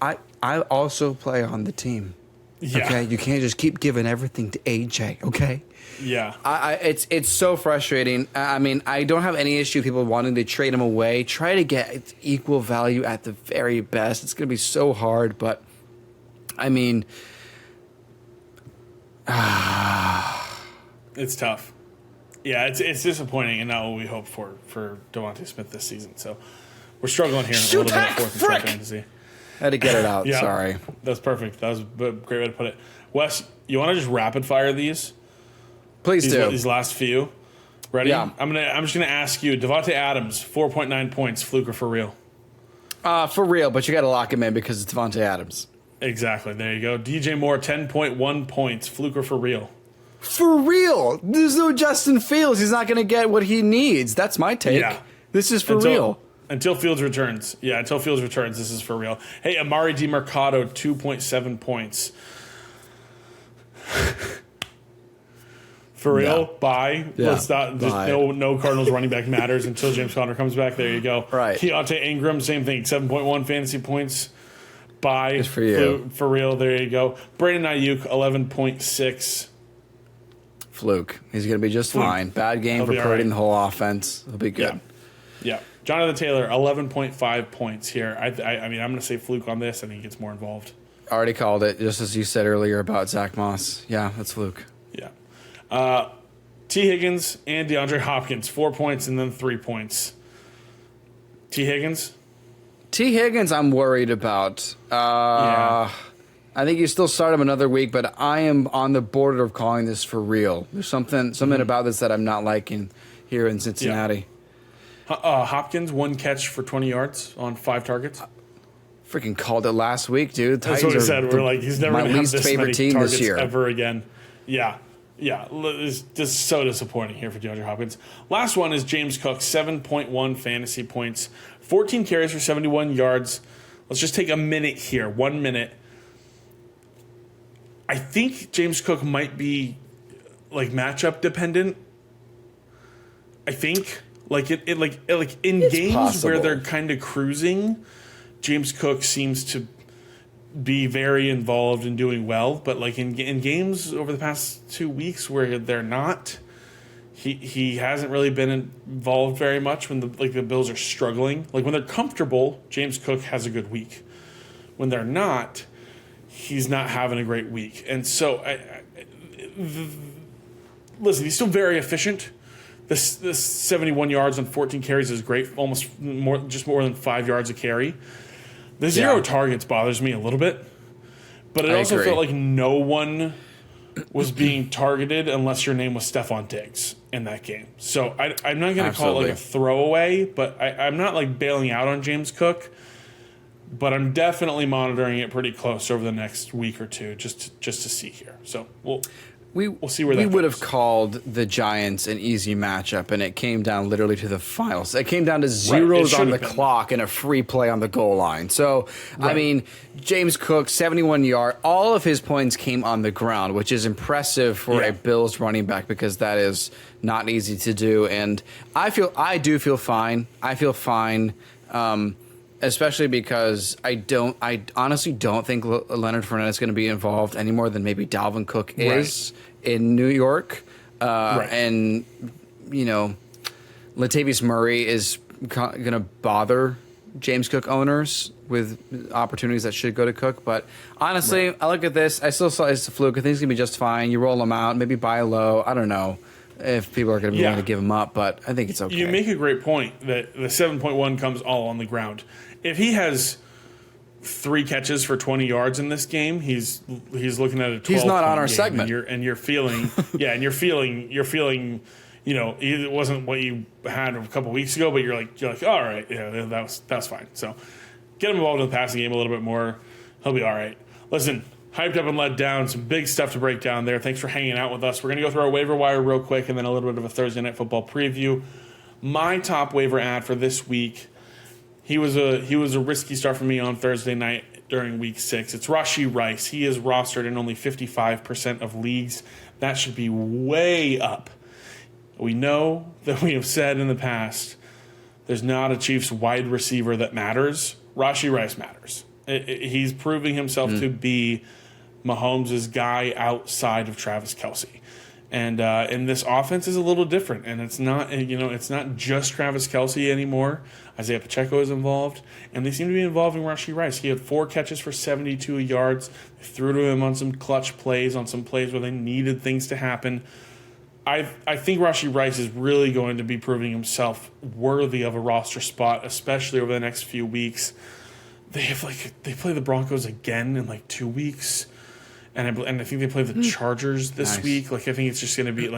I also play on the team. Yeah. Okay, you can't just keep giving everything to AJ. Okay. Yeah. It's so frustrating. I mean, I don't have any issue with people wanting to trade him away. Try to get equal value at the very best. It's going to be so hard, but I mean, it's tough. Yeah, it's disappointing and not what we hoped for Devontae Smith this season. So we're struggling here a little bit at fourth and second fantasy. Had to get it out. Yeah, sorry. That's perfect. That was a great way to put it. Wes, you want to just rapid fire these? Please do. These last few. Ready? Yeah. I'm just gonna ask you. Devontae Adams, 4.9 points. Fluke or for real? For real, but you got to lock him in because it's Devontae Adams. Exactly. There you go. DJ Moore, 10.1 points. Fluke or for real? For real. There's no Justin Fields. He's not going to get what he needs. That's my take. Yeah. This is for real. Until Fields returns. Yeah, until Fields returns, this is for real. Hey, Amari DiMercado, 2.7 points. For real? Yeah. Bye. Yeah. Let's not. Bye. No Cardinals running back matters until James Conner comes back. There you go. Right. Keontae Ingram, same thing. 7.1 fantasy points. Bye. Just for you. For real. There you go. Brandon Ayuk, 11.6. Fluke. He's going to be just fine. Bad game for Purdy and the whole offense. He'll be good. Yeah. Jonathan Taylor, 11.5 points here. I mean, I'm going to say Fluke on this. I think he gets more involved. Already called it, just as you said earlier about Zach Moss. Yeah, that's Fluke. Yeah. T. Higgins and DeAndre Hopkins, 4 points and then 3 points. T. Higgins, I'm worried about. I think you still start him another week, but I am on the border of calling this for real. There's something about this that I'm not liking here in Cincinnati. Yeah. Hopkins, 1 catch for 20 yards on 5 targets. Freaking called it last week, dude. That's what we said. We're like, he's never going to have this many team targets this year ever again. Yeah. It's just so disappointing here for DeAndre Hopkins. Last one is James Cook, 7.1 fantasy points, 14 carries for 71 yards. Let's just take a minute here, 1 minute. I think James Cook might be like matchup dependent. I think like in it's games possible. Where they're kind of cruising, James Cook seems to be very involved and doing well. But like in games over the past 2 weeks where they're not, he hasn't really been involved very much when the Bills are struggling. Like when they're comfortable, James Cook has a good week. When they're not, he's not having a great week. And so, listen, he's still very efficient. This 71 yards on 14 carries is great. Almost more than 5 yards a carry. The 0 targets bothers me a little bit. But it also felt like no one was being targeted unless your name was Stephon Diggs in that game. So I'm not going to call it like a throwaway, but I'm not like bailing out on James Cook. but I'm definitely monitoring it pretty close over the next week or two, just to see here. So we'll see where that goes. We would have called the Giants an easy matchup, and it came down literally to the finals. It came down to zeros on the clock and a free play on the goal line. So, I mean, James Cook, 71 yard, all of his points came on the ground, which is impressive for a Bills running back because that is not easy to do. And I do feel fine. I feel fine. Especially because I honestly don't think Leonard Fournette is going to be involved any more than maybe Dalvin Cook is in New York. And, Latavius Murray is going to bother James Cook owners with opportunities that should go to Cook. But honestly, I look at this. I still saw it's a fluke. I think it's going to be just fine. You roll them out, maybe buy low. I don't know if people are going to be willing to give him up, but I think it's okay. You make a great point that the 7.1 comes all on the ground. If he has 3 catches for 20 yards in this game, he's looking at a 12. He's not on our game, segment, and you're feeling, it wasn't what you had a couple weeks ago, but you're like, all right, that's fine. So get him involved in the passing game a little bit more. He'll be all right. Listen, hyped up and let down, some big stuff to break down there. Thanks for hanging out with us. We're gonna go through our waiver wire real quick, and then a little bit of a Thursday Night Football preview. My top waiver ad for this week. He was a risky start for me on Thursday night during week 6. It's Rashee Rice. He is rostered in only 55% of leagues. That should be way up. We know that we have said in the past there's not a Chiefs wide receiver that matters. Rashee Rice matters. He's proving himself to be Mahomes' guy outside of Travis Kelce. And this offense is a little different, and it's not just Travis Kelce anymore. Isaiah Pacheco is involved, and they seem to be involving Rashee Rice. He had 4 catches for 72 yards. They threw to him on some clutch plays, on some plays where they needed things to happen. I think Rashee Rice is really going to be proving himself worthy of a roster spot, especially over the next few weeks. They play the Broncos again in 2 weeks. And I think they play the Chargers this week. I think it's just going to be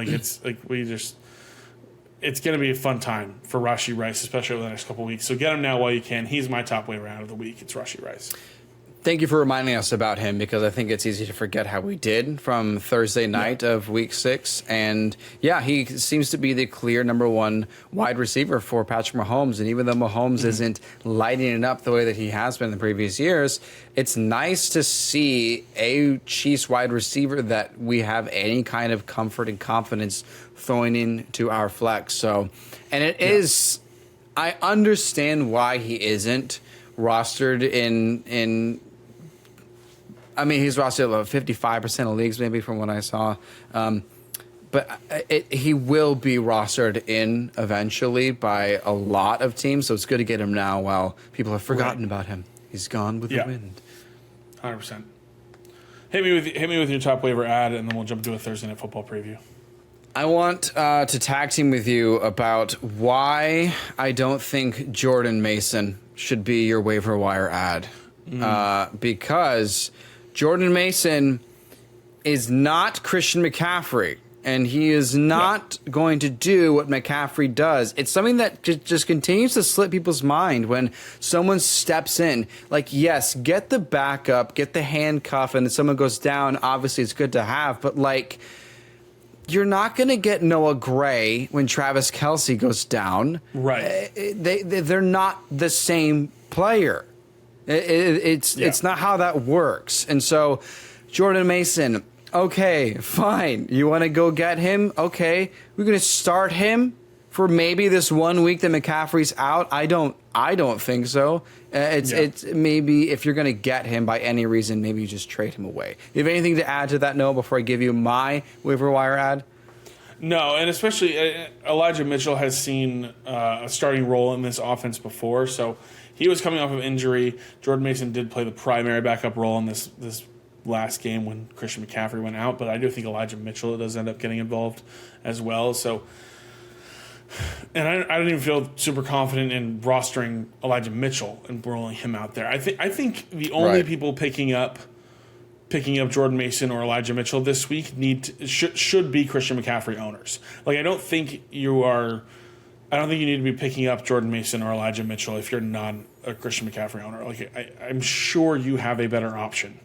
it's going to be a fun time for Rashee Rice, especially over the next couple of weeks. So get him now while you can. He's my top waiver out of the week. It's Rashee Rice. Thank you for reminding us about him because I think it's easy to forget how we did from Thursday night of week 6. And he seems to be the clear number 1 wide receiver for Patrick Mahomes. And even though Mahomes isn't lighting it up the way that he has been in the previous years, it's nice to see a Chiefs wide receiver that we have any kind of comfort and confidence throwing into our flex. So, and it is, I understand why he isn't rostered in he's rostered about 55% of leagues, maybe from what I saw. But he will be rostered in eventually by a lot of teams, so it's good to get him now while people have forgotten about him. He's gone with the wind. 100%. Hit me with your top waiver ad, and then we'll jump into a Thursday Night Football preview. I want to tag team with you about why I don't think Jordan Mason should be your waiver wire ad. Because Jordan Mason is not Christian McCaffrey, and he is not going to do what McCaffrey does. It's something that just continues to slip people's mind when someone steps in. Yes, get the backup, get the handcuff, and if someone goes down, obviously it's good to have, but you're not going to get Noah Gray when Travis Kelce goes down. Right. They're not the same player. It's not how that works. And so, Jordan Mason, okay, fine. You want to go get him? Okay. We're going to start him for maybe this 1 week that McCaffrey's out. I don't think so. It's maybe if you're going to get him by any reason, maybe you just trade him away. You have anything to add to that, Noah, before I give you my waiver wire ad? No, and especially Elijah Mitchell has seen a starting role in this offense before, so he was coming off of injury. Jordan Mason did play the primary backup role in this last game when Christian McCaffrey went out, but I do think Elijah Mitchell does end up getting involved as well. So, and I don't even feel super confident in rostering Elijah Mitchell and rolling him out there. I think the only people picking up Jordan Mason or Elijah Mitchell this week should be Christian McCaffrey owners. I don't think you are. I don't think you need to be picking up Jordan Mason or Elijah Mitchell if you're not a Christian McCaffrey owner. Like I'm sure you have a better option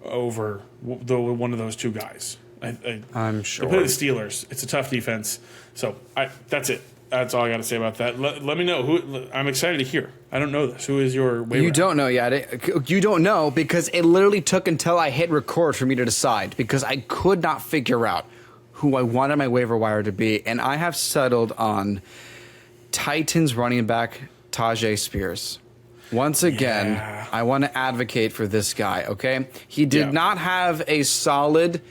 over one of those two guys. I'm sure. They play the Steelers. It's a tough defense. So that's it. That's all I got to say about that. Let me know who. I'm excited to hear. I don't know this. Who is your waiver? You don't know yet. You don't know because it literally took until I hit record for me to decide because I could not figure out who I wanted my waiver wire to be, and I have settled on Titans running back Tajay Spears. Once again, I want to advocate for this guy, okay? He did not have a solid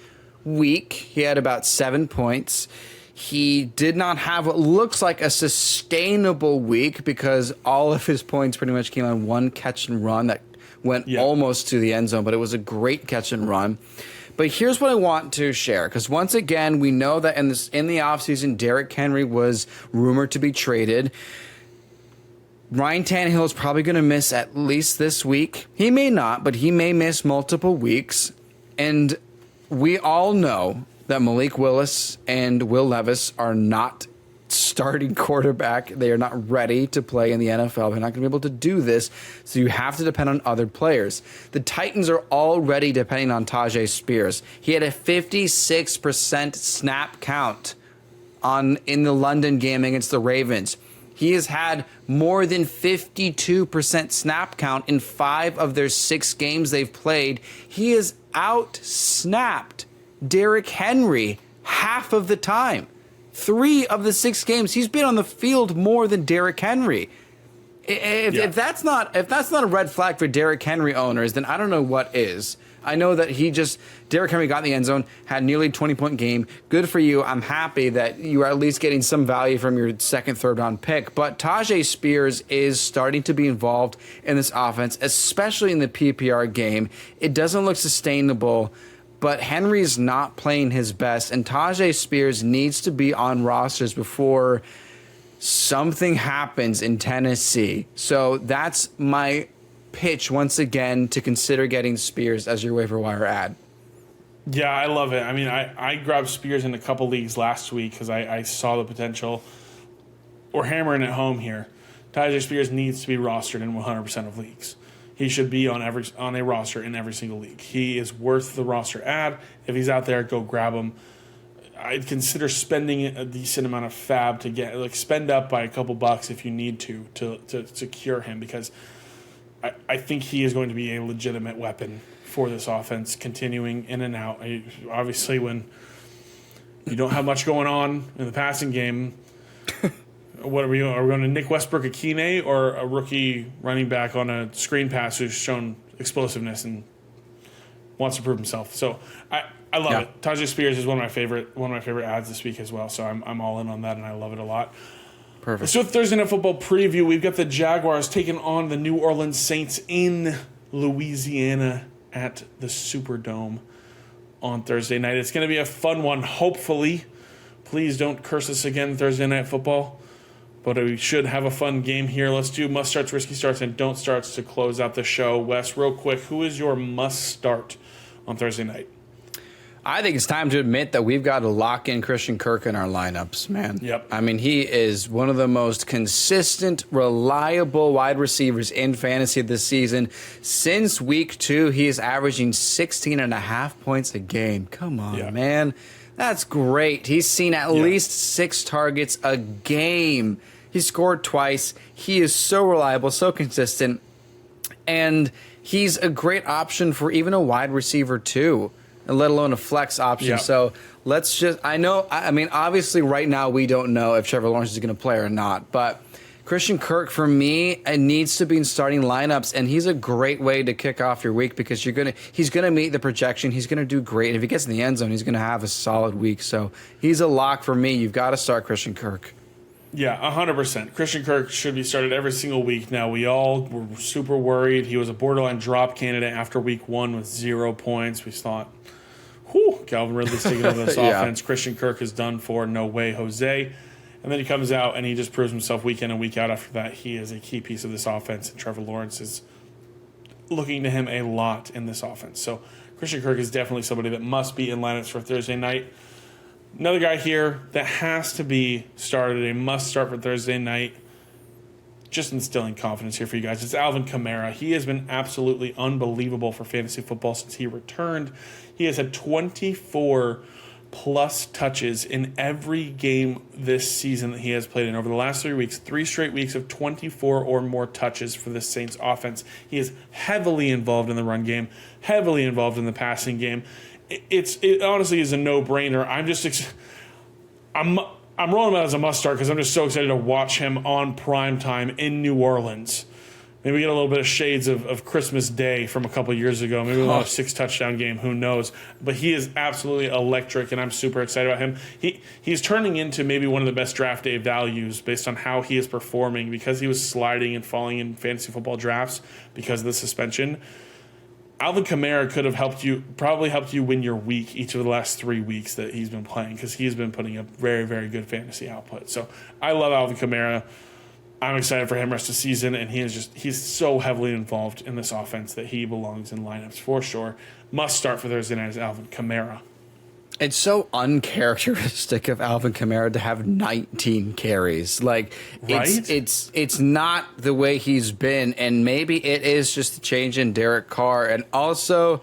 week. He had about 7 points. He did not have what looks like a sustainable week because all of his points pretty much came on one catch and run that went almost to the end zone, but it was a great catch and run. But here's what I want to share, because once again, we know that in the offseason, Derrick Henry was rumored to be traded. Ryan Tannehill is probably going to miss at least this week. He may not, but he may miss multiple weeks. And we all know that Malik Willis and Will Levis are not starting quarterback. They are not ready to play in the NFL. They're not going to be able to do this, so you have to depend on other players. The Titans are already depending on Tajay Spears. He had a 56% snap count in the London game against the Ravens. He has had more than 52% snap count in 5 of their 6 games they've played. He has out-snapped Derrick Henry half of the time. 3 of the 6 games, he's been on the field more than Derrick Henry. If that's not a red flag for Derrick Henry owners, then I don't know what is. I know that Derrick Henry got in the end zone, had nearly a 20-point game. Good for you. I'm happy that you are at least getting some value from your second, third round pick. But Tajay Spears is starting to be involved in this offense, especially in the PPR game. It doesn't look sustainable. But Henry's not playing his best, and Tajay Spears needs to be on rosters before something happens in Tennessee. So that's my pitch once again to consider getting Spears as your waiver wire ad. Yeah, I love it. I mean, I grabbed Spears in a couple leagues last week because I saw the potential. We're hammering it home here. Tajay Spears needs to be rostered in 100% of leagues. He should be on a roster in every single league. He is worth the roster ad. If he's out there, go grab him. I'd consider spending a decent amount of fab to spend up by a couple bucks if you need to secure him, because I think he is going to be a legitimate weapon for this offense, continuing in and out. Obviously, when you don't have much going on in the passing game. What are we going to Nick Westbrook-Akine or a rookie running back on a screen pass who's shown explosiveness and wants to prove himself? So I love it. Tajay Spears is one of my favorite ads this week as well. So I'm all in on that, and I love it a lot. Perfect. So Thursday Night Football preview, we've got the Jaguars taking on the New Orleans Saints in Louisiana at the Superdome on Thursday night. It's going to be a fun one, hopefully. Please don't curse us again, Thursday Night Football. But we should have a fun game here. Let's do must starts, risky starts, and don't starts to close out the show. Wes, real quick, who is your must start on Thursday night? I think it's time to admit that we've got to lock in Christian Kirk in our lineups, man. Yep. I mean, he is one of the most consistent, reliable wide receivers in fantasy this season. Since week 2, he is averaging 16.5 points a game. Come on, man. That's great. He's seen at least 6 targets a game. He scored twice. He is so reliable, so consistent. And he's a great option for even a wide receiver, too, let alone a flex option. So let's just, I mean, obviously right now we don't know if Trevor Lawrence is going to play or not. But Christian Kirk, for me, it needs to be in starting lineups, and he's a great way to kick off your week because he's gonna meet the projection. He's gonna do great. If he gets in the end zone, he's gonna have a solid week. So he's a lock for me. You've got to start Christian Kirk. Yeah, 100%. Christian Kirk should be started every single week. Now, we all were super worried. He was a borderline drop candidate after week 1 with 0 points. We thought, Calvin Ridley's taking over this offense. Christian Kirk is done for. No way, Jose. And then he comes out and he just proves himself week in and week out after that. He is a key piece of this offense, and Trevor Lawrence is looking to him a lot in this offense. So Christian Kirk is definitely somebody that must be in lineups for Thursday night. Another guy here that has to be started, a must start for Thursday night. Just instilling confidence here for you guys. It's Alvin Kamara. He has been absolutely unbelievable for fantasy football since he returned. He has had 24 plus touches in every game this season that he has played in. Over the last 3 weeks, 3 straight weeks of 24 or more touches for the Saints offense. He is heavily involved in the run game, heavily involved in the passing game. It honestly is a no-brainer. I'm rolling him out as a must start because I'm just so excited to watch him on prime time in New Orleans. Maybe we get a little bit of shades of Christmas Day from a couple years ago. Maybe we'll have a 6-touchdown game. Who knows? But he is absolutely electric, and I'm super excited about him. He's turning into maybe one of the best draft day values based on how he is performing because he was sliding and falling in fantasy football drafts because of the suspension. Alvin Kamara could have probably helped you win your week each of the last 3 weeks that he's been playing because he's been putting up very, very good fantasy output. So I love Alvin Kamara. I'm excited for him rest of the season, and he's so heavily involved in this offense that he belongs in lineups for sure. Must start for Thursday night is Alvin Kamara. It's so uncharacteristic of Alvin Kamara to have 19 carries. Like, right? It's not the way he's been, and maybe it is just a change in Derek Carr. And also,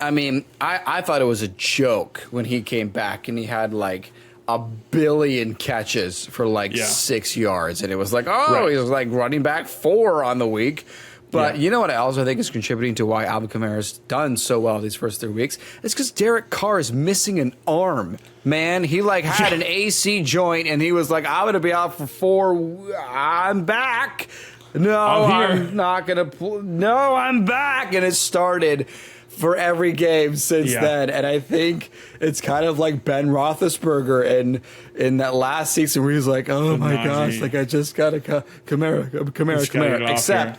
I mean, I thought it was a joke when he came back and he had like a billion catches for 6 yards, and it was like, he was like running back 4 on the week. But you know what I also think is contributing to why Alvin Kamara's done so well these first 3 weeks? It's because Derek Carr is missing an arm, man. He had an AC joint, and he was like, I'm going to be out for 4. I'm back. No, I'm not going to. No, I'm back. And it started for every game since then. And I think it's kind of like Ben Roethlisberger in that last season where he's like, oh, my gosh, like I just got a Kamara.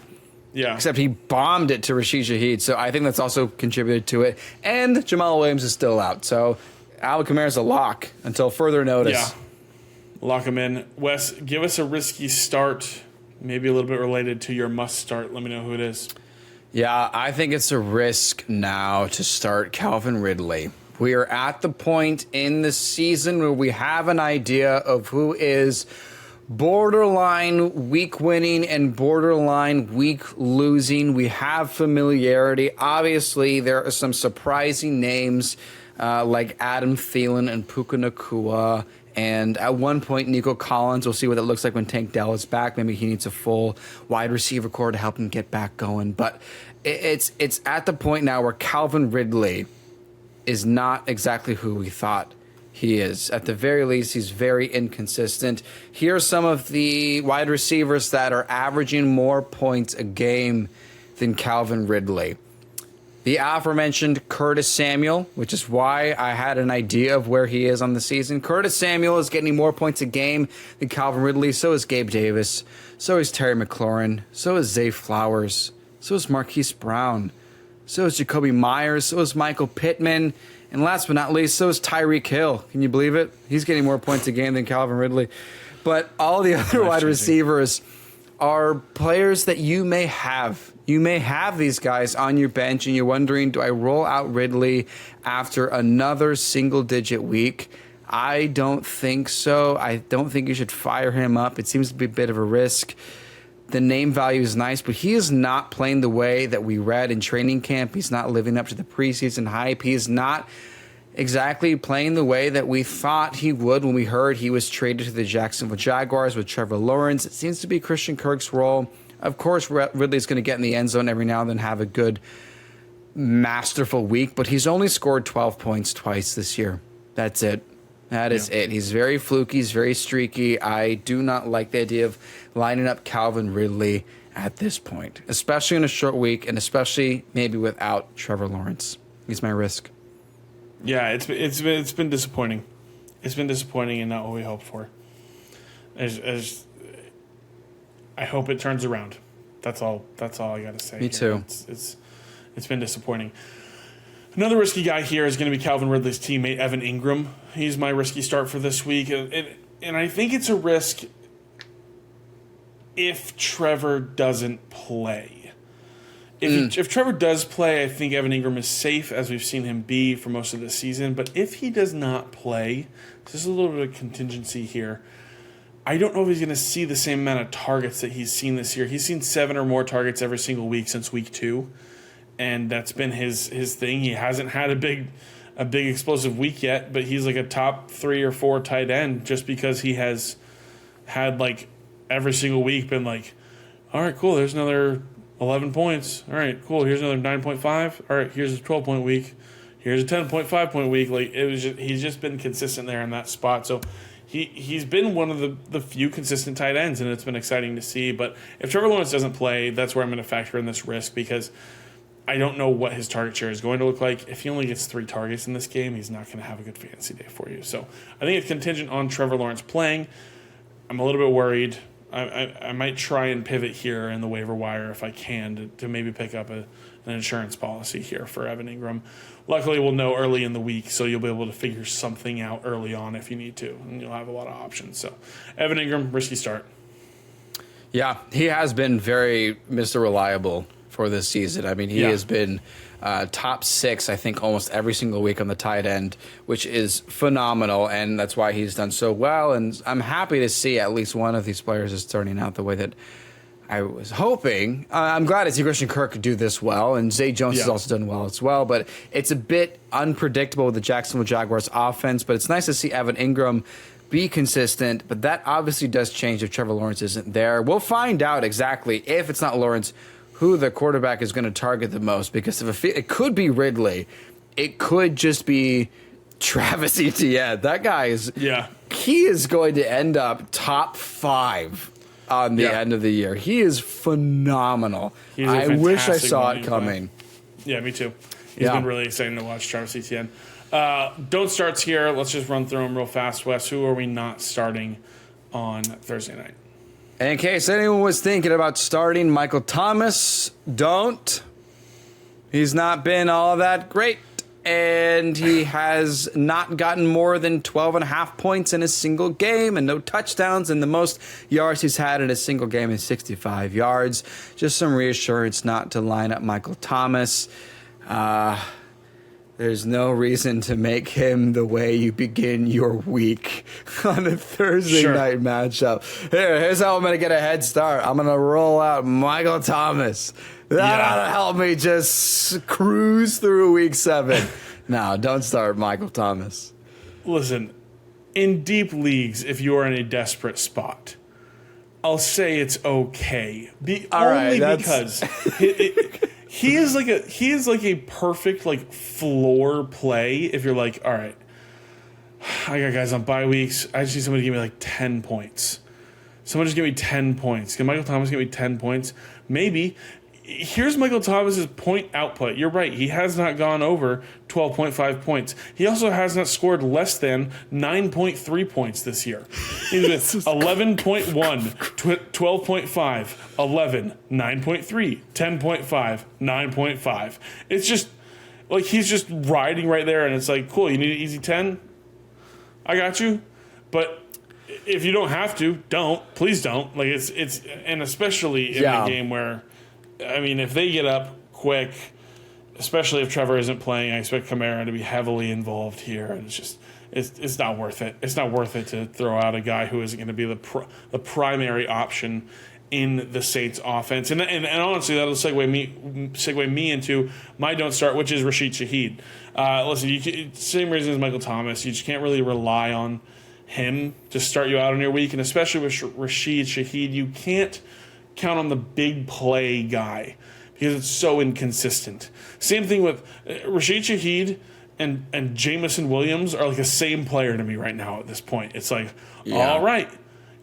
Except he bombed it to Rashid Shaheed, so I think that's also contributed to it. And Jamal Williams is still out, so Alvin Kamara's a lock until further notice. Yeah, lock him in. Wes, give us a risky start, maybe a little bit related to your must start. Let me know who it is. Yeah, I think it's a risk now to start Calvin Ridley. We are at the point in the season where we have an idea of who is borderline week winning and borderline week losing. We have familiarity. Obviously, there are some surprising names like Adam Thielen and Puka Nacua. And at one point, Nico Collins. We'll see what it looks like when Tank Dell is back. Maybe he needs a full wide receiver core to help him get back going. But it's at the point now where Calvin Ridley is not exactly who we thought he is. At the very least, he's very inconsistent. Here are some of the wide receivers that are averaging more points a game than Calvin Ridley. The aforementioned Curtis Samuel, which is why I had an idea of where he is on the season. Curtis Samuel is getting more points a game than Calvin Ridley. So is Gabe Davis. So is Terry McLaurin. So is Zay Flowers. So is Marquise Brown. So is Jacoby Myers. So is Michael Pittman. And last but not least, so is Tyreek Hill. Can you believe it? He's getting more points a game than Calvin Ridley. But all the other wide receivers are players that you may have. You may have these guys on your bench, and you're wondering, do I roll out Ridley after another single-digit week? I don't think so. I don't think you should fire him up. It seems to be a bit of a risk. The name value is nice, but he is not playing the way that we read in training camp. He's not living up to the preseason hype. He is not exactly playing the way that we thought he would when we heard he was traded to the Jacksonville Jaguars with Trevor Lawrence. It seems to be Christian Kirk's role. Of course, Ridley's going to get in the end zone every now and then, have a good, masterful week, but he's only scored 12 points twice this year. That's it. That is it. He's very fluky. He's very streaky. I do not like the idea of lining up Calvin Ridley at this point, especially in a short week and especially maybe without Trevor Lawrence. He's my risk. Yeah, it's been disappointing. It's been disappointing and not what we hoped for. I hope it turns around. That's all I got to say. Me too. It's been disappointing. Another risky guy here is going to be Calvin Ridley's teammate, Evan Ingram. He's my risky start for this week. And I think it's a risk if Trevor doesn't play. If Trevor does play, I think Evan Ingram is safe, as we've seen him be for most of the season. But if he does not play, just a little bit of contingency here. I don't know if he's going to see the same amount of targets that he's seen this year. He's seen 7 or more targets every single week since week 2, and that's been his thing. He hasn't had a big explosive week yet, but he's like a top 3 or 4 tight end just because he has had like every single week been like, all right, cool, there's another 11 points. All right, cool, here's another 9.5. All right, here's a 12-point week. Here's a 10.5-point week. Like he's just been consistent there in that spot. So he's been one of the few consistent tight ends, and it's been exciting to see. But if Trevor Lawrence doesn't play, that's where I'm going to factor in this risk, because I don't know what his target share is going to look like. If he only gets 3 targets in this game, he's not going to have a good fantasy day for you. So I think it's contingent on Trevor Lawrence playing. I'm a little bit worried. I might try and pivot here in the waiver wire if I can to maybe pick up an insurance policy here for Evan Ingram. Luckily, we'll know early in the week, so you'll be able to figure something out early on if you need to, and you'll have a lot of options. So Evan Ingram, risky start. Yeah, he has been very Mr. Reliable for this season. I mean, he has been top 6, I think, almost every single week on the tight end, which is phenomenal, and that's why he's done so well. And I'm happy to see at least one of these players is turning out the way that I was hoping. I'm glad to see Christian Kirk do this well, and Zay Jones has also done well as well, but it's a bit unpredictable with the Jacksonville Jaguars offense, but it's nice to see Evan Ingram be consistent, but that obviously does change if Trevor Lawrence isn't there. We'll find out exactly, if it's not Lawrence, who the quarterback is going to target the most, because if it could be Ridley, it could just be Travis Etienne. That guy is, he is going to end up top 5 on the end of the year. He is phenomenal. I wish I saw it coming. Yeah, me too. He's been really exciting to watch, Travis Etienne. Don't starts here. Let's just run through them real fast, Wes. Who are we not starting on Thursday night? In case anyone was thinking about starting Michael Thomas, don't. He's not been all that great, and he has not gotten more than 12.5 points in a single game and no touchdowns, and the most yards he's had in a single game is 65 yards. Just some reassurance not to line up Michael Thomas. There's no reason to make him the way you begin your week on a Thursday night matchup. Here's how I'm going to get a head start. I'm going to roll out Michael Thomas. That ought to help me just cruise through week 7. No, don't start Michael Thomas. Listen, in deep leagues, if you are in a desperate spot, I'll say it's okay. Because he is like a perfect like floor play. If you're like, all right, I got guys on bye weeks. I just need somebody to give me like 10 points. Someone just give me 10 points. Can Michael Thomas give me 10 points? Maybe. Here's Michael Thomas's point output. You're right. He has not gone over 12.5 points. He also has not scored less than 9.3 points this year. He's been 11.1, 12.5, 11, 9.3, 10.5, 9.5. It's just like he's just riding right there, and it's like, cool, you need an easy 10? I got you. But if you don't have to, don't. Please don't. Like it's and especially in a game where, I mean, if they get up quick, especially if Trevor isn't playing, I expect Kamara to be heavily involved here, and it's not worth it. It's not worth it to throw out a guy who isn't going to be the primary option in the Saints offense. And honestly, that'll segue me into my don't start, which is Rashid Shaheed. Listen, same reason as Michael Thomas. You just can't really rely on him to start you out on your week, and especially with Rashid Shaheed, you can't count on the big play guy because it's so inconsistent. Same thing with Rashid Shaheed and Jamison Williams are like the same player to me right now at this point. It's like, all right,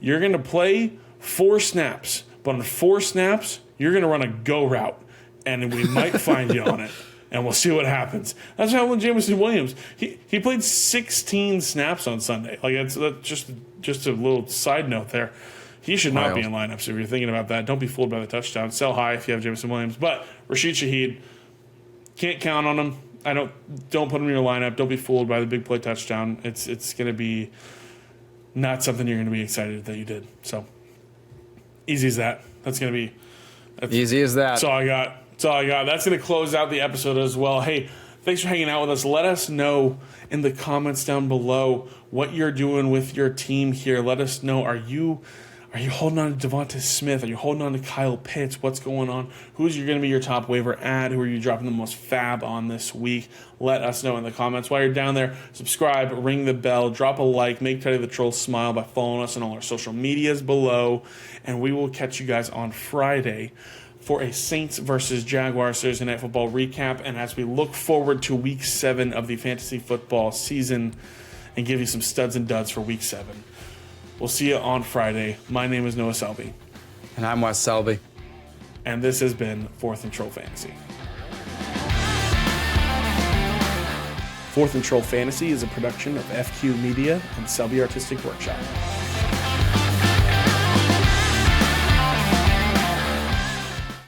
you're going to play 4 snaps, but on 4 snaps, you're going to run a go route, and we might find you on it, and we'll see what happens. That's how with Jamison Williams. He played 16 snaps on Sunday. Like that's just a little side note there. He should not be in lineups if you're thinking about that. Don't be fooled by the touchdown. Sell high if you have Jamison Williams. But Rashid Shaheed, can't count on him. Don't put him in your lineup. Don't be fooled by the big play touchdown. It's going to be not something you're going to be excited that you did. So easy as that. Easy as that. That's all I got. That's all I got. That's going to close out the episode as well. Hey, thanks for hanging out with us. Let us know in the comments down below what you're doing with your team here. Let us know, are you holding on to Devonta Smith? Are you holding on to Kyle Pitts? What's going on? Who's going to be your top waiver ad? Who are you dropping the most fab on this week? Let us know in the comments. While you're down there, subscribe, ring the bell, drop a like, make Teddy the Troll smile by following us on all our social medias below. And we will catch you guys on Friday for a Saints versus Jaguars Thursday Night Football recap. And as we look forward to Week 7 of the fantasy football season and give you some studs and duds for Week 7. We'll see you on Friday. My name is Noah Selby. And I'm Wes Selby. And this has been Fourth and Troll Fantasy. Fourth and Troll Fantasy is a production of FQ Media and Selby Artistic Workshop.